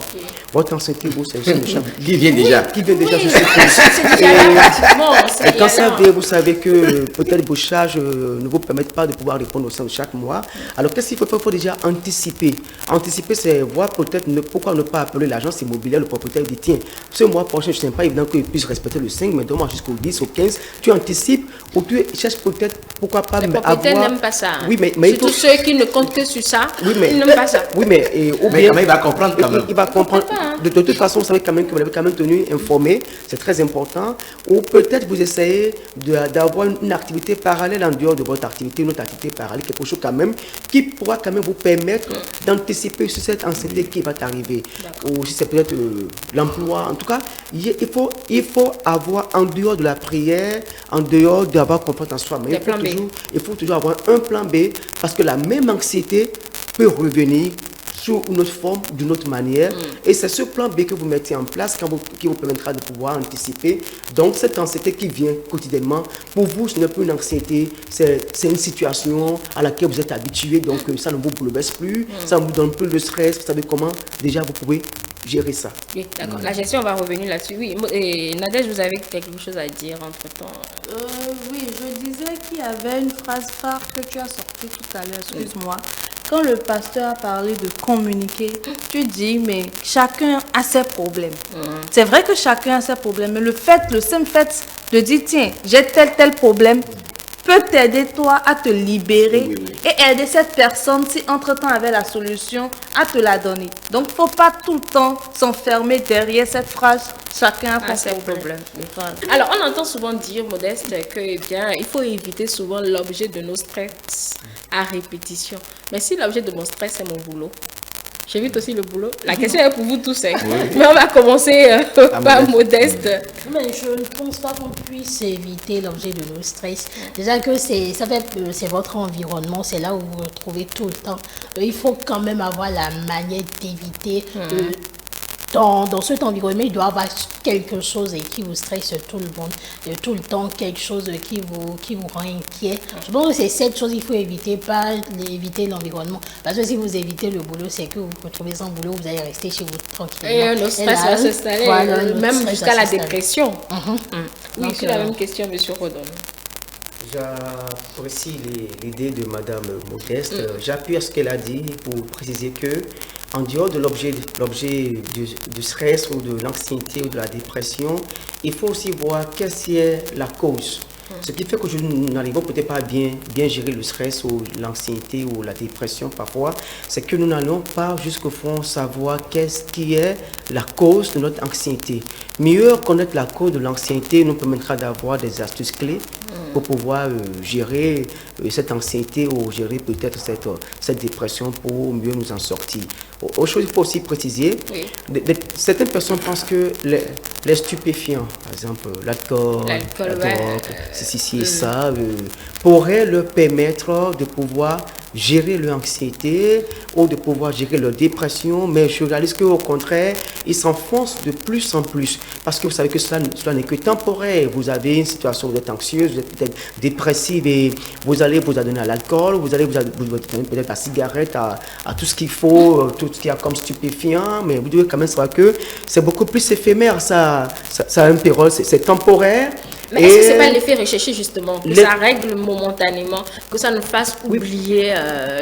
Votre ancienneté, vous, c'est le 5 de chaque mois. Qui vient déjà. Qui vient déjà, je suppose. C'est déjà là, pratiquement. Et quand ça vient, vous savez que peut-être vos charges ne vous permettent pas de pouvoir répondre au sein de chaque mois. Alors, qu'est-ce qu'il faut faire? Il faut déjà anticiper. Anticiper, c'est voir peut-être pourquoi ne pas appeler l'agence immobilière, le propriétaire dit tiens, ce mois prochain, je ne sais pas évident qu'il puisse respecter le 5, mais donne-moi jusqu'au 10, au 15. Tu anticipes ou tu cherches peut-être, pourquoi pas Les propriétaires n'aiment pas ça. Oui, mais surtout ceux qui ne comptent que sur ça, oui, mais... ils n'aiment pas ça. Oui, mais ou Mais bien, quand même, il va comprendre quand même. il va comprendre. De toute façon, vous savez quand même que vous l'avez quand même tenu informé, c'est très important. Ou peut-être vous essayez d'avoir une activité parallèle en dehors de votre activité, une autre activité parallèle, quelque chose quand même qui pourra quand même vous permettre d'anticiper sur cette ancienneté qui va t'arriver. Ou si c'est peut-être l'emploi. En tout cas, il faut avoir en dehors de la prière, en dehors d'avoir confiance en soi. Mais il faut toujours avoir un plan B parce que la même anxiété peut revenir sous une autre forme, d'une autre manière. Et c'est ce plan B que vous mettez en place qui vous permettra de pouvoir anticiper. Donc, cette anxiété qui vient quotidiennement, pour vous, ce n'est plus une anxiété, c'est une situation à laquelle vous êtes habitué. Donc, ça ne vous bouleverse plus, ça ne vous donne plus de stress. Vous savez comment déjà vous pouvez gérer ça. Oui, d'accord. La gestion, on va revenir là-dessus. Oui, et Nadège, vous avez quelque chose à dire entre-temps? Oui, je disais qu'il y avait une phrase phare que tu as sortie tout à l'heure, excuse-moi. Quand le pasteur a parlé de communiquer, tu dis, mais chacun a ses problèmes. C'est vrai que chacun a ses problèmes, mais le simple fait de dire, tiens, j'ai tel problème, peut t'aider toi à te libérer et aider cette personne si entre-temps avait la solution à te la donner. Donc, il ne faut pas tout le temps s'enfermer derrière cette phrase. Chacun a ses problèmes. Alors, on entend souvent dire, Modeste, que, eh bien, il faut éviter souvent l'objet de nos stress à répétition. Mais si l'objet de mon stress, c'est mon boulot, j'évite aussi le boulot. La question est pour vous tous. Hein. Mais on va commencer par Modeste. Mais je ne pense pas qu'on puisse éviter l'objet de nos stress. Déjà que c'est votre environnement, c'est là où vous vous retrouvez tout le temps. Il faut quand même avoir la manière d'éviter. Dans cet environnement, il doit y avoir quelque chose qui vous stresse tout le monde, tout le temps, quelque chose qui vous rend inquiet. Je pense que c'est cette chose qu'il faut éviter, pas éviter l'environnement. Parce que si vous évitez le boulot, c'est que vous vous retrouvez sans boulot, vous allez rester chez vous tranquillement. Et le stress va s'installer, même jusqu'à la dépression. Oui, c'est la même question, M. Rodon. J'apprécie l'idée de Madame Modeste. J'appuie à ce qu'elle a dit pour préciser que en dehors de l'objet du stress ou de l'anxiété ou de la dépression, il faut aussi voir quelle est la cause. Ce qui fait que nous n'arrivons peut-être pas à bien gérer le stress ou l'anxiété ou la dépression parfois, c'est que nous n'allons pas jusqu'au fond savoir qu'est-ce qui est la cause de notre anxiété. Mieux connaître la cause de l'anxiété nous permettra d'avoir des astuces clés pour pouvoir gérer cette anxiété ou gérer peut-être cette dépression pour mieux nous en sortir. Autre chose, il faut aussi préciser, certaines personnes pensent que les stupéfiants, par exemple l'alcool, la drogue, ceci et ça, pourraient leur permettre de pouvoir gérer leur anxiété ou de pouvoir gérer leur dépression, mais je réalise qu'au contraire, ils s'enfoncent de plus en plus parce que vous savez que cela n'est que temporaire. Vous avez une situation où vous êtes anxieuse, vous êtes peut-être dépressive et vous allez vous adonner à l'alcool, vous allez vous adonner peut-être à la cigarette, à tout ce qu'il faut, tout ce qu'il y a comme stupéfiant, mais vous devez quand même savoir que c'est beaucoup plus éphémère, ça a un péril, c'est temporaire. Mais est-ce que ce n'est pas l'effet recherché justement, que ça règle momentanément, que ça nous fasse oublier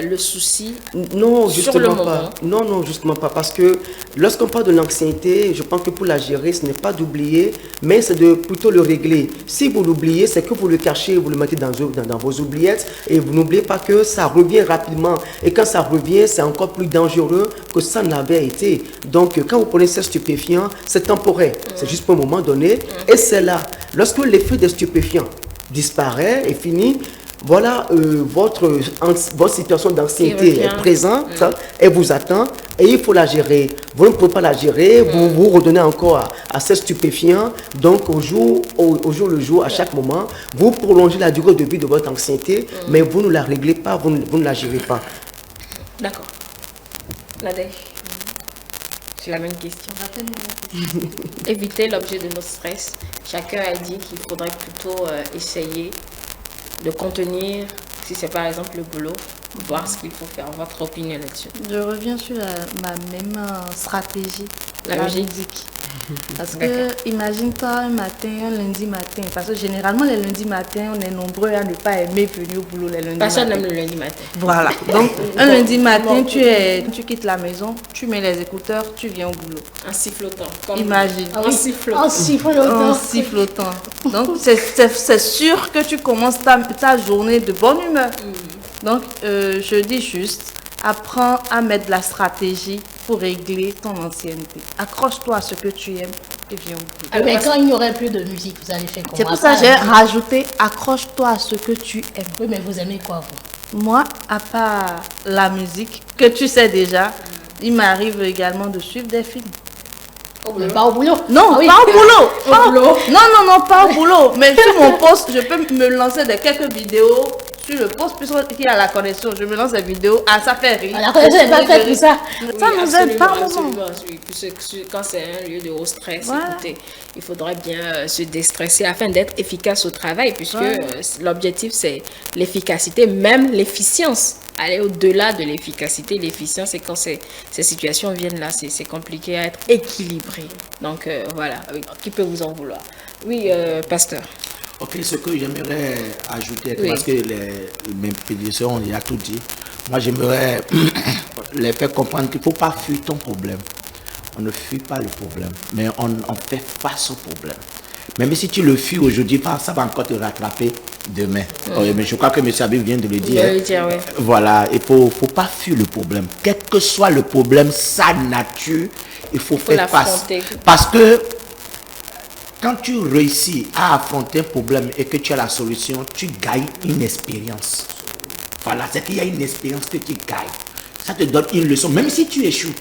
le souci sur le moment? Non, justement pas. Parce que lorsqu'on parle de l'anxiété, je pense que pour la gérer, ce n'est pas d'oublier, mais c'est de plutôt le régler. Si vous l'oubliez, c'est que vous le cachez, vous le mettez dans vos oubliettes et vous n'oubliez pas que ça revient rapidement. Et quand ça revient, c'est encore plus dangereux que ça n'avait été. Donc, quand vous prenez ces stupéfiants, c'est temporaire. C'est juste pour un moment donné. Et c'est là. Lorsque l'effet des stupéfiants disparaît et finit, voilà, votre situation d'anxiété est présente, elle vous attend et il faut la gérer. Vous ne pouvez pas la gérer, vous vous redonnez encore à ces stupéfiants. Donc, au jour le jour, à chaque moment, vous prolongez la durée de vie de votre anxiété, mais vous ne la réglez pas, vous ne la gérez pas. D'accord. Nadège, c'est la même question. Éviter l'objet de notre stress. Chacun a dit qu'il faudrait plutôt essayer de contenir, si c'est par exemple le boulot, voir ce qu'il faut faire. Votre opinion là-dessus? Je reviens sur ma même stratégie, La la musique. musique. Parce que imagine-toi un lundi matin, parce que généralement les lundis matins, on est nombreux à ne pas aimer venir au boulot les lundis Personne matins. n'aime le lundi matin. Voilà, donc un lundi matin, tu quittes la maison, tu mets les écouteurs, tu viens au boulot. En sifflotant. Comme Imagine. Ah En oui, sifflotant. en sifflotant. En sifflotant. Donc, c'est sûr que tu commences ta journée de bonne humeur. Donc, je dis juste, apprends à mettre de la stratégie pour régler ton ancienneté. Accroche-toi à ce que tu aimes et viens au bout. Ah, mais quand il n'y aurait plus de musique, vous allez faire comment? C'est pour ça que j'ai rajouté, accroche-toi à ce que tu aimes. Oui, mais vous aimez quoi, vous? Moi, à part la musique, que tu sais déjà, il m'arrive également de suivre des films. Mais pas au boulot. Non, Ah oui. pas au boulot. Pas au- boulot. Non, pas au boulot. Mais sur mon poste, je peux me lancer de quelques vidéos sur le poste, puisqu'il y a la connexion. Je me lance des vidéos. Ah, ça fait rire. Ah, la connexion n'est pas faite pour ça. Ça nous aide par moment. Absolument, oui. Quand c'est un lieu de haut stress, Voilà. écoutez, il faudrait bien se déstresser afin d'être efficace au travail, puisque Voilà. l'objectif, c'est l'efficacité, même l'efficience. Aller au-delà de l'efficacité, l'efficience, c'est quand ces situations viennent là, c'est compliqué à être équilibré. Donc voilà, oui, qui peut vous en vouloir? Oui, pasteur. Ok, ce que j'aimerais ajouter, Oui. parce que mes prédécesseurs ont déjà tout dit, moi j'aimerais les faire comprendre qu'il ne faut pas fuir ton problème. On ne fuit pas le problème, mais on fait face au problème. Même si tu le fuis aujourd'hui, ça va encore te rattraper demain. Mais je crois que M. Abib vient de le dire. vient de le dire, oui. Voilà, il ne faut pas fuir le problème. Quel que soit le problème, sa nature, il faut faire face. l'affronter. Parce que quand tu réussis à affronter un problème et que tu as la solution, tu gagnes une expérience. Voilà, c'est qu'il y a une expérience que tu gagnes. Ça te donne une leçon, même si tu échoues.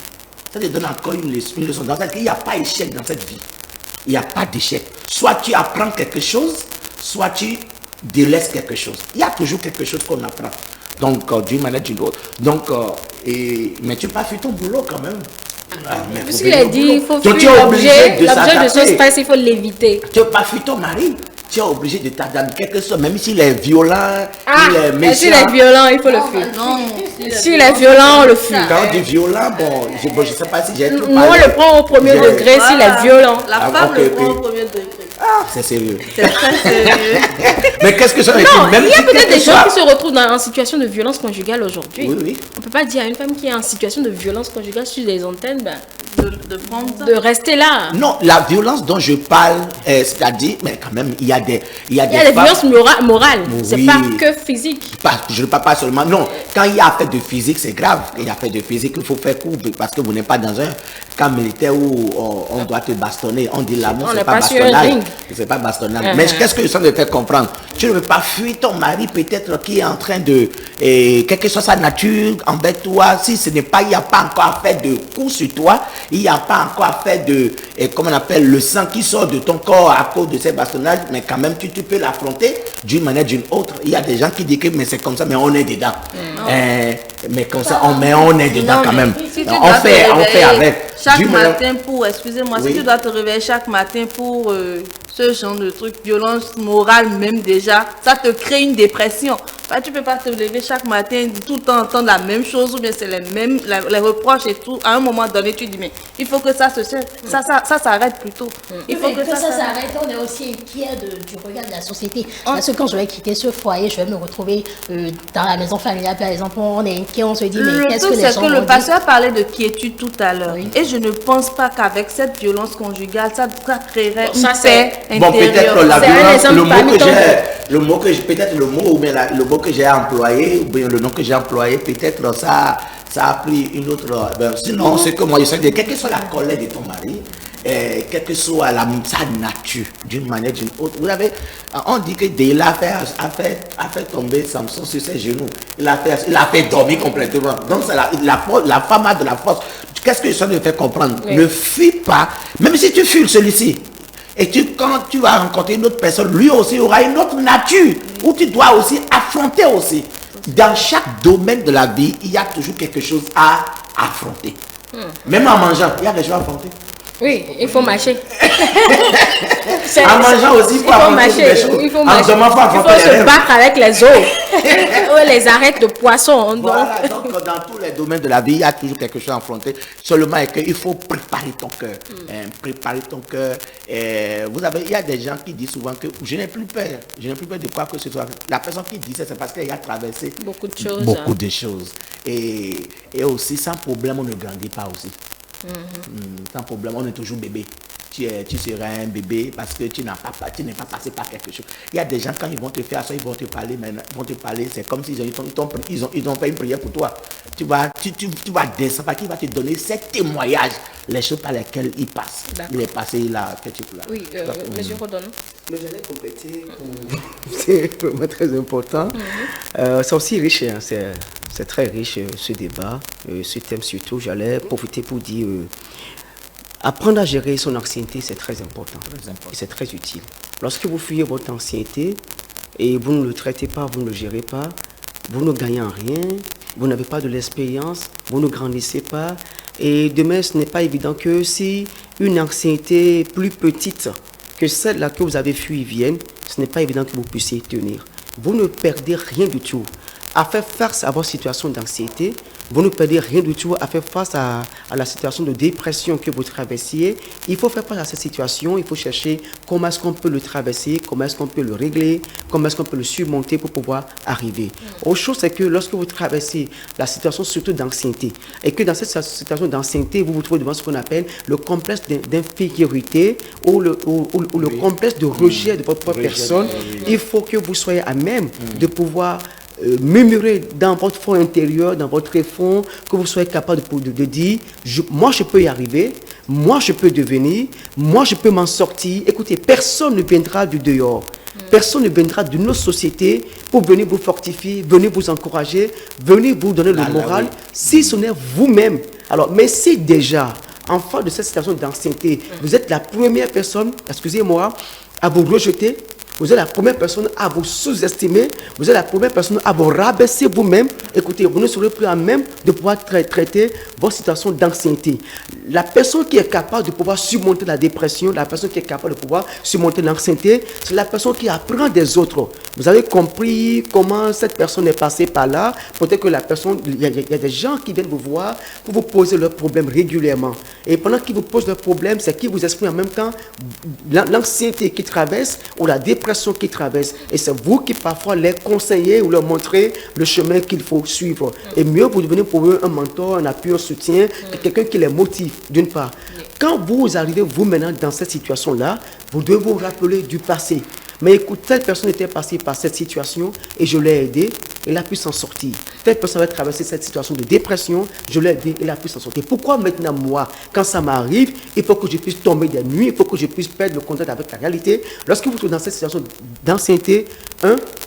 Ça te donne encore une leçon. Dans il n'y a pas d'échec dans cette vie. Il n'y a pas d'échec. Soit tu apprends quelque chose, soit tu délaisses quelque chose. Il y a toujours quelque chose qu'on apprend. Donc, d'une manière ou d'une autre. Donc, mais tu n'as pas fait ton boulot quand même. Puisqu'il a dit, il faut Donc, tu fuir es obligé l'objet de ce s'adapter. stress, il faut l'éviter. Tu n'as pas fui ton mari. Tu es obligé de t'adapter, quel que soit, même s'il est violent, il est méchant. S'il est violent, il faut le fuir. Non. S'il est violent, on le fuit. Quand on dit violent, bon, je ne sais pas si j'ai trop Nous, on parlé. le prend au premier J'ai- degré s'il est violent. La Ah, femme ok, le ok. prend au premier degré. Ah, c'est sérieux. C'est très sérieux. Mais qu'est-ce que ça veut Non, dire? Même il y a si peut-être quel que des gens soit- qui se retrouvent en situation de violence conjugale aujourd'hui. Oui, oui. On ne peut pas dire à une femme qui est en situation de violence conjugale sur les antennes De prendre ça. de rester là. Non, la violence dont je parle, c'est-à-dire, mais quand même, il y a des Il y a des femmes- violences morales, c'est Oui. pas que physique. Je ne parle pas seulement. Non, quand il y a affaire de physique, c'est grave. Il y a affaire de physique, il faut faire court parce que vous n'êtes pas dans un camp militaire où on doit te bastonner. On dit l'amour, On c'est n'est pas pas sur un bastonnage. ring. C'est pas bastonnage. Mais qu'est-ce que ça veut faire comprendre? Tu ne veux pas fuir ton mari, peut-être qui est en train de, quelle que soit sa nature, envers toi. Si ce n'est pas, il n'y a pas encore à faire de coups sur toi. Il n'y a pas encore à faire de, comment on appelle, le sang qui sort de ton corps à cause de ces bastonnages. Mais quand même, tu peux l'affronter d'une manière ou d'une autre. Il y a des gens qui disent que mais c'est comme ça, mais on est dedans. Mais comme ça, on est dedans Non, quand mais même. si tu On dois te fait réveiller avec. chaque D'une manière- matin pour, excusez-moi, Oui. si tu dois te réveiller chaque matin pour ce genre de truc, violence morale même déjà, ça te crée une dépression. Enfin, tu peux pas te lever chaque matin, tout le temps entendre la même chose ou bien c'est les mêmes, les reproches et tout. À un moment donné, tu dis, mais il faut que ça se cesse. Ça s'arrête plutôt. Il faut Mais que ça s'arrête. s'arrête, on est aussi inquiet du regard de la société. Parce que quand je vais quitter ce foyer, je vais me retrouver dans la maison familiale, par exemple, on est inquiet, on se dit, mais Le qu'est-ce truc, que les c'est gens que vont le dire? pasteur parlait de quiétude tout à l'heure. Oui. Et je ne pense pas qu'avec cette violence conjugale, ça créerait Bon, ça, une c'est- paix Bon, intérieure. peut-être la C'est un violence, exemple parmi tant d'autres. peut-être le mot ou bien le mot que j'ai employé, ou bien le nom que j'ai employé, peut-être ça a pris une autre. Sinon, c'est que moi, je sais que quelle que soit la colère de ton mari, quelle que soit sa nature, d'une manière ou d'une autre, vous avez, on dit que Déla a fait tomber Samson sur ses genoux. Il a fait dormir complètement. Donc, c'est la femme a de la force. Qu'est-ce que ça veut faire comprendre? Oui. Ne fuis pas, même si tu fuis celui-ci. Et quand tu vas rencontrer une autre personne, lui aussi aura une autre nature, où tu dois aussi affronter aussi. Dans chaque domaine de la vie, il y a toujours quelque chose à affronter. Même en mangeant, il y a des choses à affronter. Oui, il faut marcher. En mangeant aussi, il faut marcher. Il faut marcher. Il faut se battre avec les eaux. Les arêtes de poisson. Voilà, donc dans tous les domaines de la vie, il y a toujours quelque chose à affronter. Seulement, il faut préparer ton cœur. Préparer ton cœur. Il y a des gens qui disent souvent que je n'ai plus peur. Je n'ai plus peur de quoi que ce soit. La personne qui dit ça, c'est parce qu'elle a traversé beaucoup de choses. Beaucoup de choses. Et aussi, sans problème, on ne grandit pas aussi. Sans problème, on est toujours bébé. Tu seras un bébé parce que tu n'es pas passé par quelque chose. Il y a des gens, quand ils vont te faire ça, ils vont te parler, c'est comme s'ils ont fait une prière pour toi. Tu vas descendre, parce qu'il va te donner ces témoignages, les choses par lesquelles il passe. Il est passé là, que tu peux. Oui, monsieur Rodon. Mais j'allais compléter, c'est vraiment très important. C'est aussi riche, hein, c'est très riche ce débat, ce thème surtout. J'allais profiter pour dire, apprendre à gérer son ancienneté, c'est très important. Et c'est très utile. Lorsque vous fuyez votre ancienneté et vous ne le traitez pas, vous ne le gérez pas, vous ne gagnez en rien, vous n'avez pas de l'expérience, vous ne grandissez pas. Et demain, ce n'est pas évident que si une ancienneté plus petite que celle-là que vous avez fui vienne, ce n'est pas évident que vous puissiez tenir. Vous ne perdez rien du tout. À faire face à votre situation d'anxiété, vous ne perdez rien du tout à faire face à la situation de dépression que vous traversiez. Il faut faire face à cette situation, il faut chercher comment est-ce qu'on peut le traverser, comment est-ce qu'on peut le régler, comment est-ce qu'on peut le surmonter pour pouvoir arriver. Autre chose, c'est que lorsque vous traversez la situation surtout d'anxiété, et que dans cette situation d'anxiété, vous vous trouvez devant ce qu'on appelle le complexe d'infériorité ou le complexe de rejet de votre propre personne, il faut que vous soyez à même de pouvoir murmurer dans votre fond intérieur, dans votre fond, que vous soyez capable de dire, moi je peux y arriver, moi je peux devenir, moi je peux m'en sortir. Écoutez, personne ne viendra du dehors, personne ne viendra de nos sociétés pour venir vous fortifier, venir vous encourager, venir vous donner le moral, si ce n'est vous-même. Alors, mais si déjà, en face de cette situation d'ancienneté, vous êtes la première personne, excusez-moi, à vous rejeter, vous êtes la première personne à vous sous-estimer, vous êtes la première personne à vous rabaisser vous-même. Écoutez, vous ne serez plus à même de pouvoir traiter votre situation d'ancienneté. La personne qui est capable de pouvoir surmonter la dépression, la personne qui est capable de pouvoir surmonter l'ancienneté, c'est la personne qui apprend des autres. Vous avez compris comment cette personne est passée par là. Peut-être que la personne, il y a des gens qui viennent vous voir pour vous poser leurs problèmes régulièrement. Et pendant qu'ils vous posent leurs problèmes, c'est qu'ils vous expriment en même temps l'ancienneté qui traverse ou la dépression qui traverse. Et c'est vous qui parfois les conseillez ou leur montrez le chemin qu'il faut suivre. Et mieux vous devenez pour eux un mentor, un appui, un soutien, quelqu'un qui les motive d'une part. Quand vous arrivez vous maintenant dans cette situation-là, vous devez vous rappeler du passé. Mais écoute, telle personne était passée par cette situation et je l'ai aidé, elle a pu s'en sortir. Telle personne a traversé cette situation de dépression, je l'ai aidé, elle a pu s'en sortir. Pourquoi maintenant moi, quand ça m'arrive, il faut que je puisse tomber des nuits, il faut que je puisse perdre le contact avec la réalité. Lorsque vous êtes dans cette situation d'ancienneté,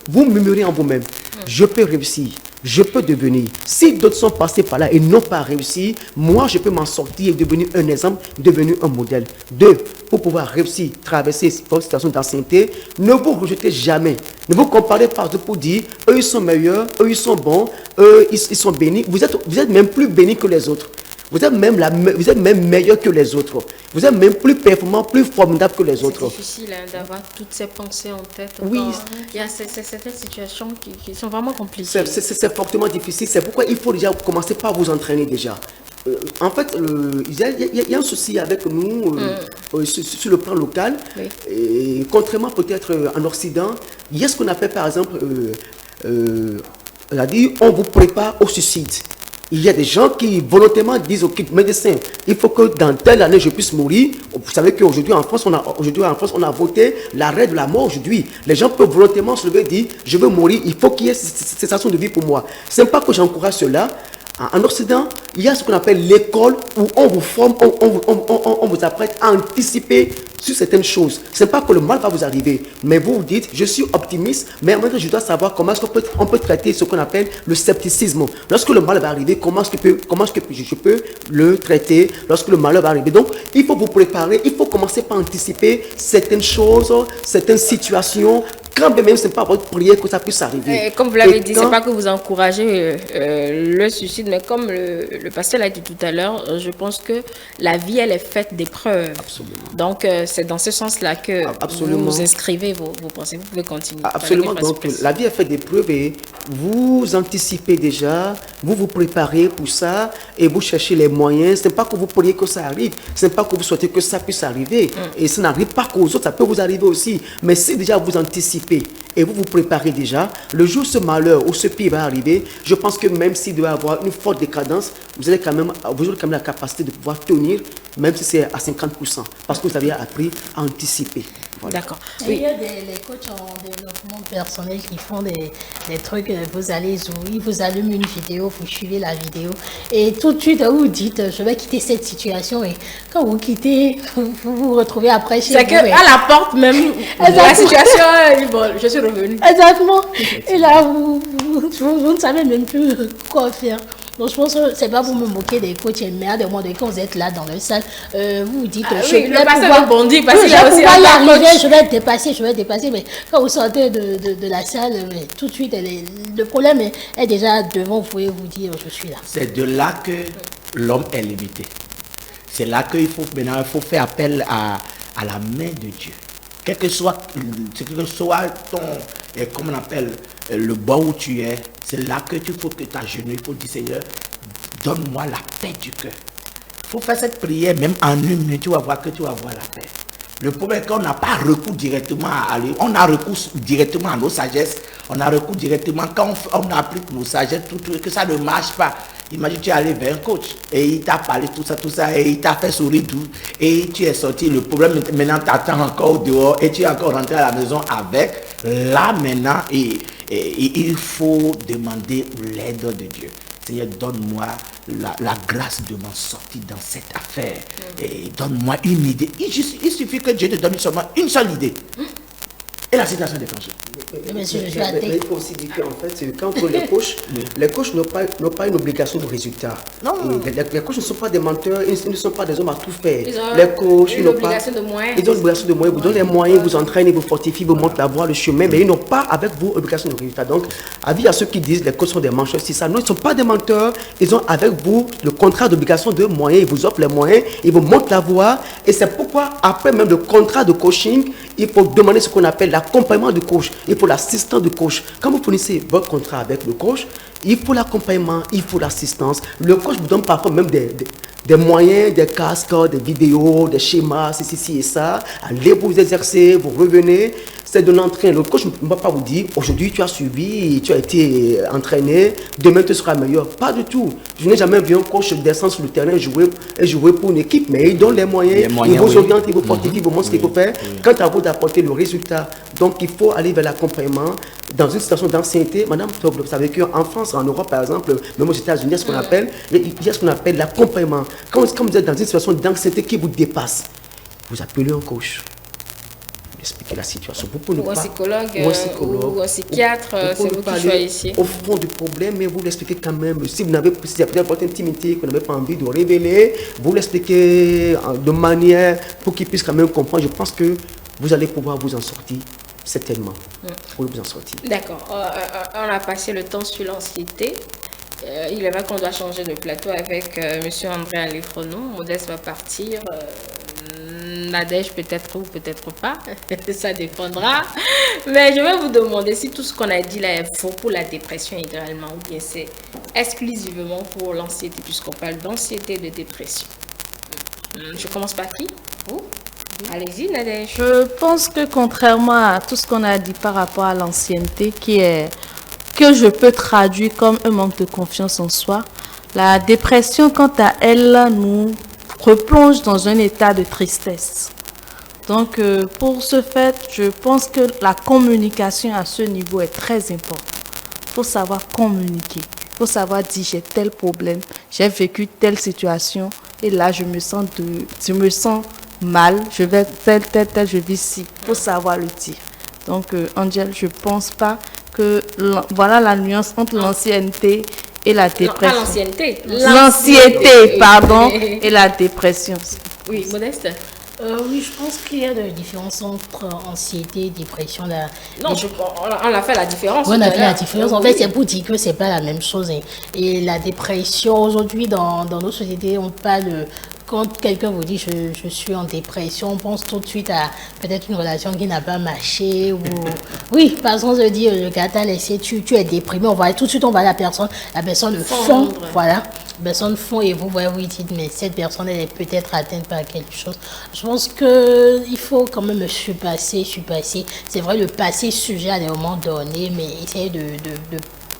vous murmurez en vous-même, je peux réussir. Je peux devenir. Si d'autres sont passés par là et n'ont pas réussi, moi je peux m'en sortir et devenir un exemple, devenir un modèle. 2, pour pouvoir réussir, traverser votre situation d'ancienneté, ne vous rejetez jamais. Ne vous comparez pas pour dire, eux ils sont meilleurs, eux ils sont bons, eux ils sont bénis. Vous êtes même plus bénis que les autres. Vous êtes même meilleur que les autres. Vous êtes même plus performant, plus formidable que les autres. C'est difficile d'avoir toutes ces pensées en tête. Oui. Il y a certaines situations qui sont vraiment compliquées. C'est fortement difficile. C'est pourquoi il faut déjà commencer par vous entraîner déjà. En fait, il y a un souci avec nous sur le plan local. Oui. Et contrairement peut-être en Occident, il y a ce qu'on appelle par exemple, on vous prépare au suicide. Il y a des gens qui volontairement disent au médecin, il faut que dans telle année je puisse mourir. Vous savez qu'aujourd'hui en France, on a voté l'arrêt de la mort aujourd'hui. Les gens peuvent volontairement se lever et dire, je veux mourir, il faut qu'il y ait cette sensation de vie pour moi. Ce n'est pas que j'encourage cela. En Occident, il y a ce qu'on appelle l'école où on vous forme, on vous apprête à anticiper sur certaines choses. Ce n'est pas que le mal va vous arriver, mais vous vous dites, je suis optimiste, mais en même temps, je dois savoir comment est-ce qu'on peut traiter ce qu'on appelle le scepticisme. Lorsque le mal va arriver, comment est-ce que je peux le traiter lorsque le malheur va arriver. Donc, il faut vous préparer, il faut commencer par anticiper certaines choses, certaines situations, Quand même, ce n'est pas votre prière que ça puisse arriver. Comme vous l'avez Et dit, quand- c'est pas que vous encouragez le suicide, mais comme le pasteur l'a dit tout à l'heure, je pense que la vie, elle est faite d'épreuves. Absolument. Donc, c'est dans ce sens-là que Absolument. vous inscrivez vos pensées. Vous pouvez continuer. Absolument. Fallait que je Donc, fasse la vie est faite d'épreuves et vous anticipez déjà, vous vous préparez pour ça et vous cherchez les moyens. Ce n'est pas que vous priez que ça arrive, ce n'est pas que vous souhaitez que ça puisse arriver. Et ça n'arrive pas qu'aux autres, ça peut vous arriver aussi. Mais si déjà vous anticipez et vous vous préparez déjà, le jour où ce malheur ou ce pire va arriver, je pense que même s'il doit y avoir une forte décadence, vous aurez quand même la capacité de pouvoir tenir, même si c'est à 50%, parce que vous avez appris à anticiper. Voilà. D'accord. Il y a les coachs en développement personnel qui font des trucs, vous allez zoomer, vous allument une vidéo, vous suivez la vidéo et tout de suite vous dites je vais quitter cette situation et quand vous quittez, vous vous retrouvez après chez vous. C'est qu'à la porte même de la situation, bon, je suis revenue. Exactement. Et là, vous ne savez même plus quoi faire. Donc, je pense que c'est pas pour me moquer des coachs, mais à des moments quand vous êtes là dans la salle, vous vous dites, je vais le pasteur pouvoir rebondit parce oui, qu'il je a vais aussi pouvoir y un arriver, coach. je vais dépasser. Mais quand vous sortez de la salle, tout de suite, le problème est déjà devant vous et vous dire, je suis là. C'est de là que l'homme est limité. C'est là qu'il faut maintenant il faut faire appel à la main de Dieu. Quel que soit ton, comment on appelle, le bois où tu es, c'est là que tu faut que tu agenouilles pour dire Seigneur, donne-moi la paix du cœur. Il faut faire cette prière, même en une minute, tu vas voir que tu vas avoir la paix. Le problème est qu'on n'a pas recours directement à lui. On a recours directement à nos sagesses. On a recours directement quand on applique nos sagesses, que ça ne marche pas. Imagine, tu es allé vers un coach et il t'a parlé tout ça, et il t'a fait sourire tout, et tu es sorti. Le problème, maintenant, t'attends encore dehors et tu es encore rentré à la maison avec. Là, maintenant, il faut demander l'aide de Dieu. Seigneur, donne-moi la grâce de m'en sortir dans cette affaire. Et donne-moi une idée. Il suffit que Dieu te donne seulement une seule idée. Et la situation est déclenchée. Mais je Mais vais il faut aussi dire qu'en fait, c'est quand les coachs n'ont pas une obligation de résultat. Non. Les coachs ne sont pas des menteurs, ils ne sont pas des hommes à tout faire. Ils ont Les coachs, ils une n'ont pas. obligation de moyens. Ils ont une obligation de moyens, ils vous donnent les moyens, ils vous entraînent, ils vous fortifient, ils vous montrent la voie, le chemin, mais ils n'ont pas avec vous obligation de résultat. Donc, avis à ceux qui disent les coachs sont des menteurs, c'est ça. Non, ils ne sont pas des menteurs, ils ont avec vous le contrat d'obligation de moyens, ils vous offrent les moyens, ils vous montrent la voie, et c'est pourquoi, après même le contrat de coaching, il faut demander ce qu'on appelle l'accompagnement du coach, il faut l'assistance du coach. Quand vous fournissez votre contrat avec le coach, il faut l'accompagnement, il faut l'assistance. Le coach vous donne parfois même des moyens, des casques, des vidéos, des schémas, ceci et ça. Allez vous exercer, vous revenez. C'est de l'entraînement. Le coach ne va pas vous dire, aujourd'hui tu as suivi, tu as été entraîné, demain tu seras meilleur. Pas du tout. Je n'ai jamais vu un coach descendre sur le terrain et jouer pour une équipe, mais il donne les moyens, il vous oriente, il vous fortifie, il vous montre ce qu'il faut faire. Quant à vous d'apporter le résultat, donc il faut aller vers l'accompagnement. Dans une situation d'ancienneté, madame, vous savez qu'en France, en Europe par exemple, même aux États-Unis, il y a ce qu'on appelle l'accompagnement. Quand vous êtes dans une situation d'ancienneté qui vous dépasse, vous appelez un coach. Expliquer la situation. Ou un psychologue, ou un psychiatre, c'est vous qui choisissez. Au fond du problème, mais vous l'expliquez quand même. Si vous n'avez pas votre intimité, que vous n'avez pas envie de révéler, vous l'expliquez de manière pour qu'il puisse quand même comprendre. Je pense que vous allez pouvoir vous en sortir, certainement. Vous vous en sortir. D'accord. On a passé le temps sur l'anxiété. Il est vrai qu'on doit changer de plateau avec M. André Alifrono. Modeste va partir. Nadège peut-être ou peut-être pas, ça dépendra. Mais je vais vous demander si tout ce qu'on a dit là est faux pour la dépression également ou bien c'est exclusivement pour l'anxiété puisqu'on parle d'anxiété et de dépression. Je commence par qui? Vous? Allez-y Nadège. Je pense que contrairement à tout ce qu'on a dit par rapport à l'ancienneté que je peux traduire comme un manque de confiance en soi, la dépression quant à elle nous replonge dans un état de tristesse. Donc, pour ce fait, je pense que la communication à ce niveau est très importante. Il faut savoir communiquer. Il faut savoir dire j'ai tel problème, j'ai vécu telle situation et là je me sens mal, je vais tel, je vis ci. Il faut savoir le dire. Donc, Angel, je ne pense pas que voilà la nuance entre l'ancienneté et la dépression. Non, pas l'ancienneté. L'anxiété, pardon, et la dépression. Oui, Modeste. Oui, je pense qu'il y a de différence entre anxiété, dépression. Non, on a fait la différence. On tout a à fait la l'heure. différence. En Oui. fait, c'est pour dire que c'est pas la même chose, hein. Et la dépression, aujourd'hui, dans nos sociétés, on parle. Quand quelqu'un vous dit je suis en dépression, on pense tout de suite à peut-être une relation qui n'a pas marché. Ou... Oui, par exemple, se dire le gars t'a laissé, tu es déprimé, on va tout de suite, on va à la personne le fond, Fondre. voilà. La personne fond et vous voyez, oui, dites, mais cette personne, elle est peut-être atteinte par quelque chose. Je pense qu'il faut quand même surpasser. C'est vrai, le passé sujet à des moments donnés, mais essayer de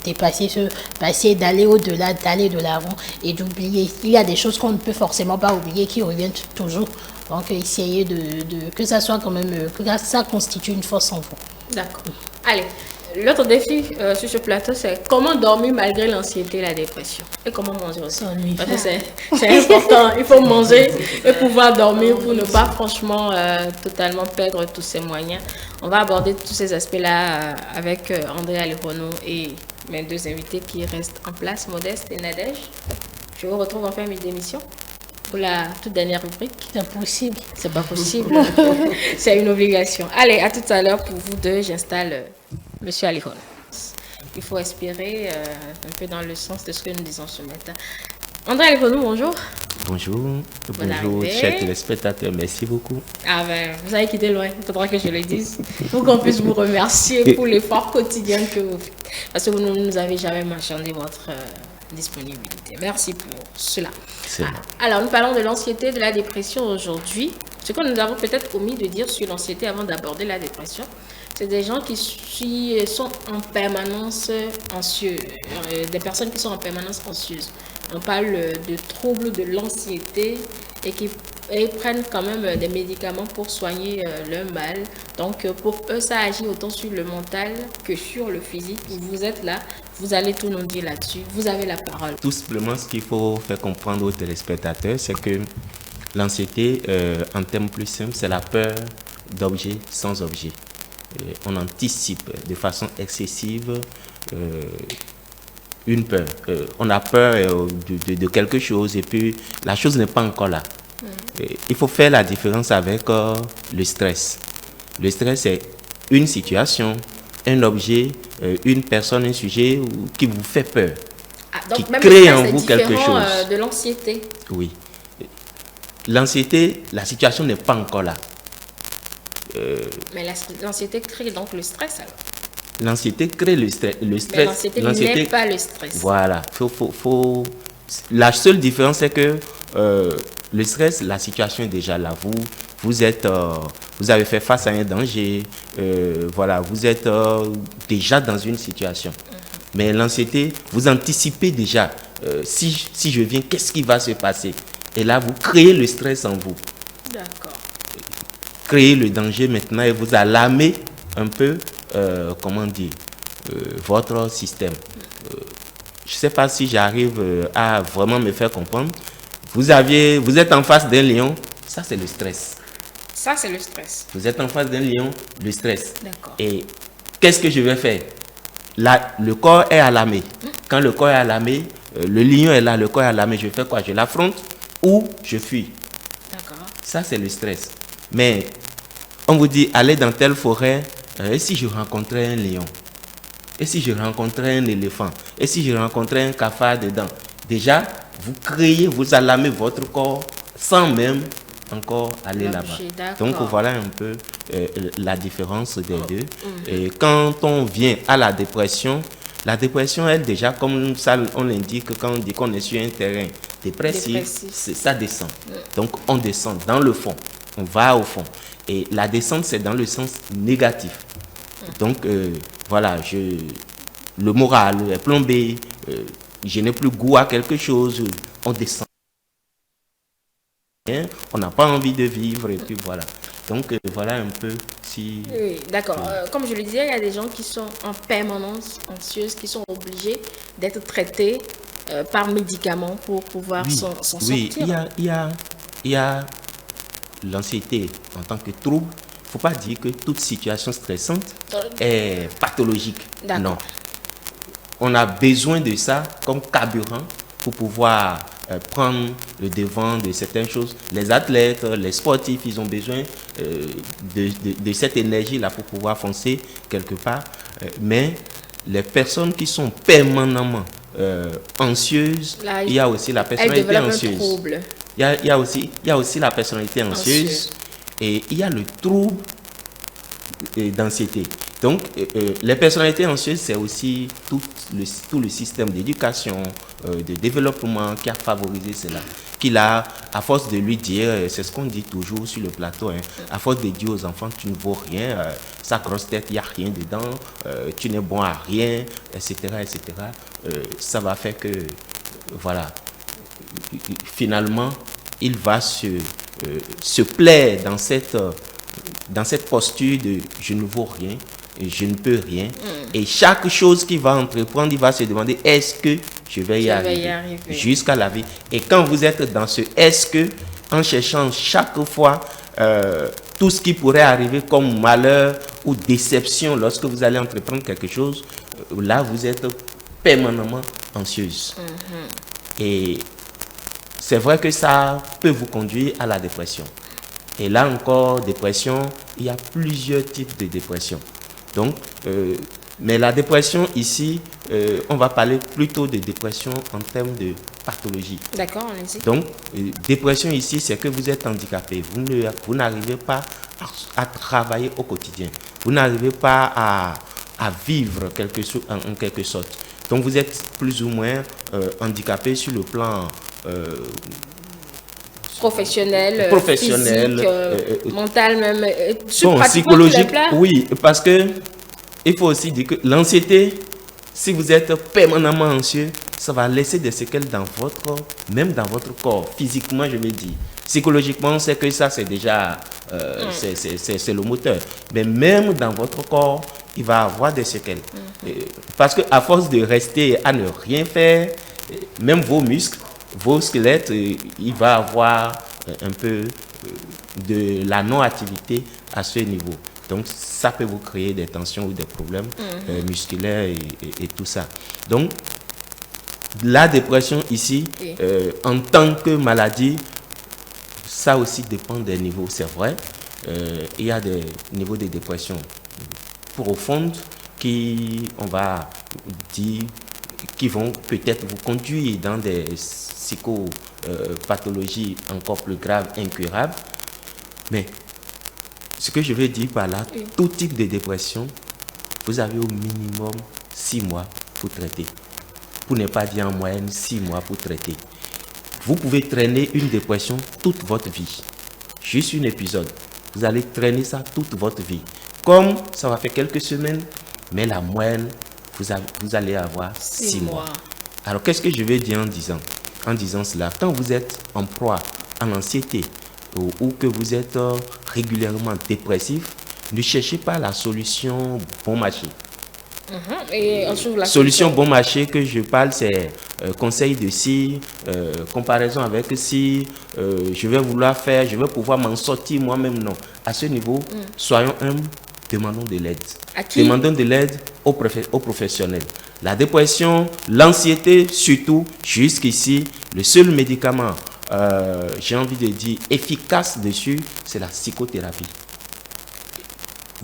dépasser ce passé, d'aller au-delà, d'aller de l'avant et d'oublier. Il y a des choses qu'on ne peut forcément pas oublier qui reviennent toujours. Donc, essayer que ça soit quand même, que ça constitue une force en vous. D'accord. Allez, l'autre défi sur ce plateau, c'est comment dormir malgré l'anxiété et la dépression. Et comment manger aussi. S'ennuyer. Parce que c'est important. Il faut manger et pouvoir dormir pour ne pas franchement totalement perdre tous ses moyens. On va aborder tous ces aspects-là avec André Alirono et mes deux invités qui restent en place, Modeste et Nadège. Je vous retrouve en fin d'émission pour la toute dernière rubrique. C'est impossible. C'est pas possible. C'est une obligation. Allez, à tout à l'heure pour vous deux. J'installe Monsieur Alirono. Il faut respirer un peu dans le sens de ce que nous disons ce matin. André Alirono, bonjour. Bonjour, bonjour arrivée. chers téléspectateurs, merci beaucoup. Ah ben, vous avez quitté loin, il faudra que je le dise. Pour qu'on puisse vous remercier pour l'effort quotidien que vous faites. Parce que vous ne nous avez jamais marchandé votre disponibilité. Merci pour cela. C'est bon. Alors, nous parlons de l'anxiété et de la dépression aujourd'hui. Ce que nous avons peut-être omis de dire sur l'anxiété avant d'aborder la dépression, c'est des gens qui sont en permanence anxieux, des personnes qui sont en permanence anxieuses. On parle de troubles de l'anxiété et qui prennent quand même des médicaments pour soigner leur mal. Donc, pour eux, ça agit autant sur le mental que sur le physique. Vous êtes là, vous allez tout nous dire là-dessus. Vous avez la parole. Tout simplement, ce qu'il faut faire comprendre aux téléspectateurs, c'est que l'anxiété, en termes plus simples, c'est la peur d'objets sans objet. On anticipe de façon excessive une peur. On a peur de quelque chose et puis la chose n'est pas encore là. Il faut faire la différence avec le stress. Le stress, c'est une situation, un objet, une personne, un sujet qui vous fait peur, Donc, qui même crée ça, en c'est vous quelque différent, chose. de l'anxiété. Oui. L'anxiété, la situation n'est pas encore là. Mais l'anxiété crée donc le stress alors. L'anxiété crée le stress. Mais l'anxiété n'est pas le stress. Voilà. La seule différence, c'est que le stress, la situation est déjà là. Vous avez fait face à un danger. Voilà, vous êtes déjà dans une situation. Mais l'anxiété, vous anticipez déjà. Si je viens, qu'est-ce qui va se passer? Et là, vous créez le stress en vous. D'accord. Créez le danger maintenant et vous alarmez un peu, votre système. Je ne sais pas si j'arrive à vraiment me faire comprendre. Vous êtes en face d'un lion, ça c'est le stress. Ça, c'est le stress. Vous êtes en face d'un lion, le stress. D'accord. Et qu'est-ce que je vais faire? Là, le corps est alarmé. Quand le corps est alarmé, le lion est là, le corps est alarmé, je fais quoi? Je l'affronte ou je fuis. D'accord. Ça, c'est le stress. Mais on vous dit, allez dans telle forêt, et si je rencontrais un lion? Et si je rencontrais un éléphant? Et si je rencontrais un cafard dedans? Déjà, vous créez, vous alarmez votre corps sans même encore aller là-bas. D'accord. Donc voilà un peu la différence des deux. Et quand on vient à la dépression, elle déjà, comme ça on l'indique, quand on dit qu'on est sur un terrain dépressif. Ça descend. Donc on descend dans le fond, on va au fond. Et la descente, c'est dans le sens négatif. Donc voilà, le moral est plombé, je n'ai plus goût à quelque chose, on descend. On n'a pas envie de vivre et puis voilà. Donc voilà un peu si... Oui, d'accord. Comme je le disais, il y a des gens qui sont en permanence anxieuses, qui sont obligés d'être traités par médicaments pour pouvoir s'en sortir. Oui, il y a l'anxiété en tant que trouble. Il ne faut pas dire que toute situation stressante est pathologique. D'accord. Non. On a besoin de ça comme carburant pour pouvoir prendre le devant de certaines choses. Les athlètes, les sportifs, ils ont besoin de cette énergie-là pour pouvoir foncer quelque part. Mais les personnes qui sont permanemment anxieuses, Là, il y a aussi la Elle personnalité développe un anxieuse. trouble. Il y a aussi la personnalité anxieuse et il y a le trouble d'anxiété. Donc, les personnalités anxieuses, c'est aussi tout le système d'éducation, de développement qui a favorisé cela. Qu'il a, à force de lui dire, c'est ce qu'on dit toujours sur le plateau, hein, à force de dire aux enfants, tu ne vaux rien, sa grosse tête, il n'y a rien dedans, tu n'es bon à rien, etc., etc., ça va faire que, voilà, finalement, il va se plaire dans cette posture de je ne vaux rien, je ne peux rien. Et chaque chose qu'il va entreprendre, il va se demander est-ce que je vais y arriver jusqu'à la vie. Et quand vous êtes dans ce est-ce que, en cherchant chaque fois tout ce qui pourrait arriver comme malheur ou déception lorsque vous allez entreprendre quelque chose, là vous êtes permanemment anxieuse. Et c'est vrai que ça peut vous conduire à la dépression. Et là encore, dépression, il y a plusieurs types de dépression. Donc, mais la dépression ici, on va parler plutôt de dépression en termes de pathologie. D'accord, allez-y. Donc, dépression ici, c'est que vous êtes handicapé. Vous n'arrivez pas à travailler au quotidien. Vous n'arrivez pas à vivre en quelque sorte. Donc, vous êtes plus ou moins handicapé sur le plan professionnel, physique, mental même, psychologique. Oui, parce que il faut aussi dire que l'anxiété, si vous êtes permanemment anxieux, ça va laisser des séquelles même dans votre corps. Physiquement, je me dis. Psychologiquement, on sait que ça, c'est déjà c'est le moteur. Mais même dans votre corps, il va avoir des séquelles. Parce qu'à force de rester à ne rien faire, même vos muscles, vos squelettes, il va avoir un peu de la non-activité à ce niveau. Donc, ça peut vous créer des tensions ou des problèmes musculaires et tout ça. Donc, la dépression ici, en tant que maladie, ça aussi dépend des niveaux, c'est vrai. Il y a des niveaux de dépression profonde qui, on va dire, qui vont peut-être vous conduire dans des psychopathologies encore plus graves, incurables. Mais ce que je veux dire par là, tout type de dépression, vous avez au minimum 6 mois pour traiter. Pour ne pas dire en moyenne 6 mois pour traiter. Vous pouvez traîner une dépression toute votre vie. Juste un épisode. Vous allez traîner ça toute votre vie. Comme ça va faire quelques semaines, mais la moyenne, vous allez avoir 6 mois. Alors, qu'est-ce que je vais dire en disant cela? Quand vous êtes en proie à l'anxiété ou que vous êtes régulièrement dépressif, ne cherchez pas la solution bon marché. Et on trouve la solution bon marché que je parle, c'est conseil de si, comparaison avec si, je vais pouvoir m'en sortir moi-même. Non. À ce niveau, soyons humbles, demandons de l'aide. À qui? Demandons de l'aide aux professionnels. La dépression, l'anxiété, surtout, jusqu'ici, le seul médicament, j'ai envie de dire, efficace dessus, c'est la psychothérapie.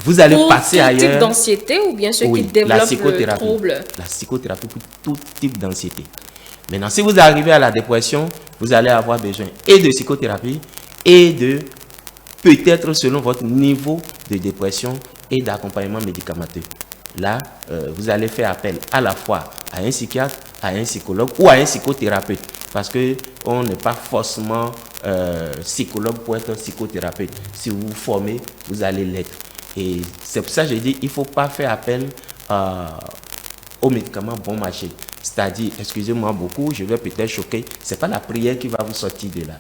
Vous allez passer ailleurs. Pour tout type d'anxiété ou bien ceux qui développent le trouble? La psychothérapie pour tout type d'anxiété. Maintenant, si vous arrivez à la dépression, vous allez avoir besoin et de psychothérapie et de, peut-être selon votre niveau de dépression, et d'accompagnement médicamenteux. Là, vous allez faire appel à la fois à un psychiatre, à un psychologue ou à un psychothérapeute. Parce qu'on n'est pas forcément psychologue pour être psychothérapeute. Si vous vous formez, vous allez l'être. Et c'est pour ça que j'ai dit, il ne faut pas faire appel aux médicaments bon marché. C'est-à-dire, excusez-moi beaucoup, je vais peut-être choquer, ce n'est pas la prière qui va vous sortir de là.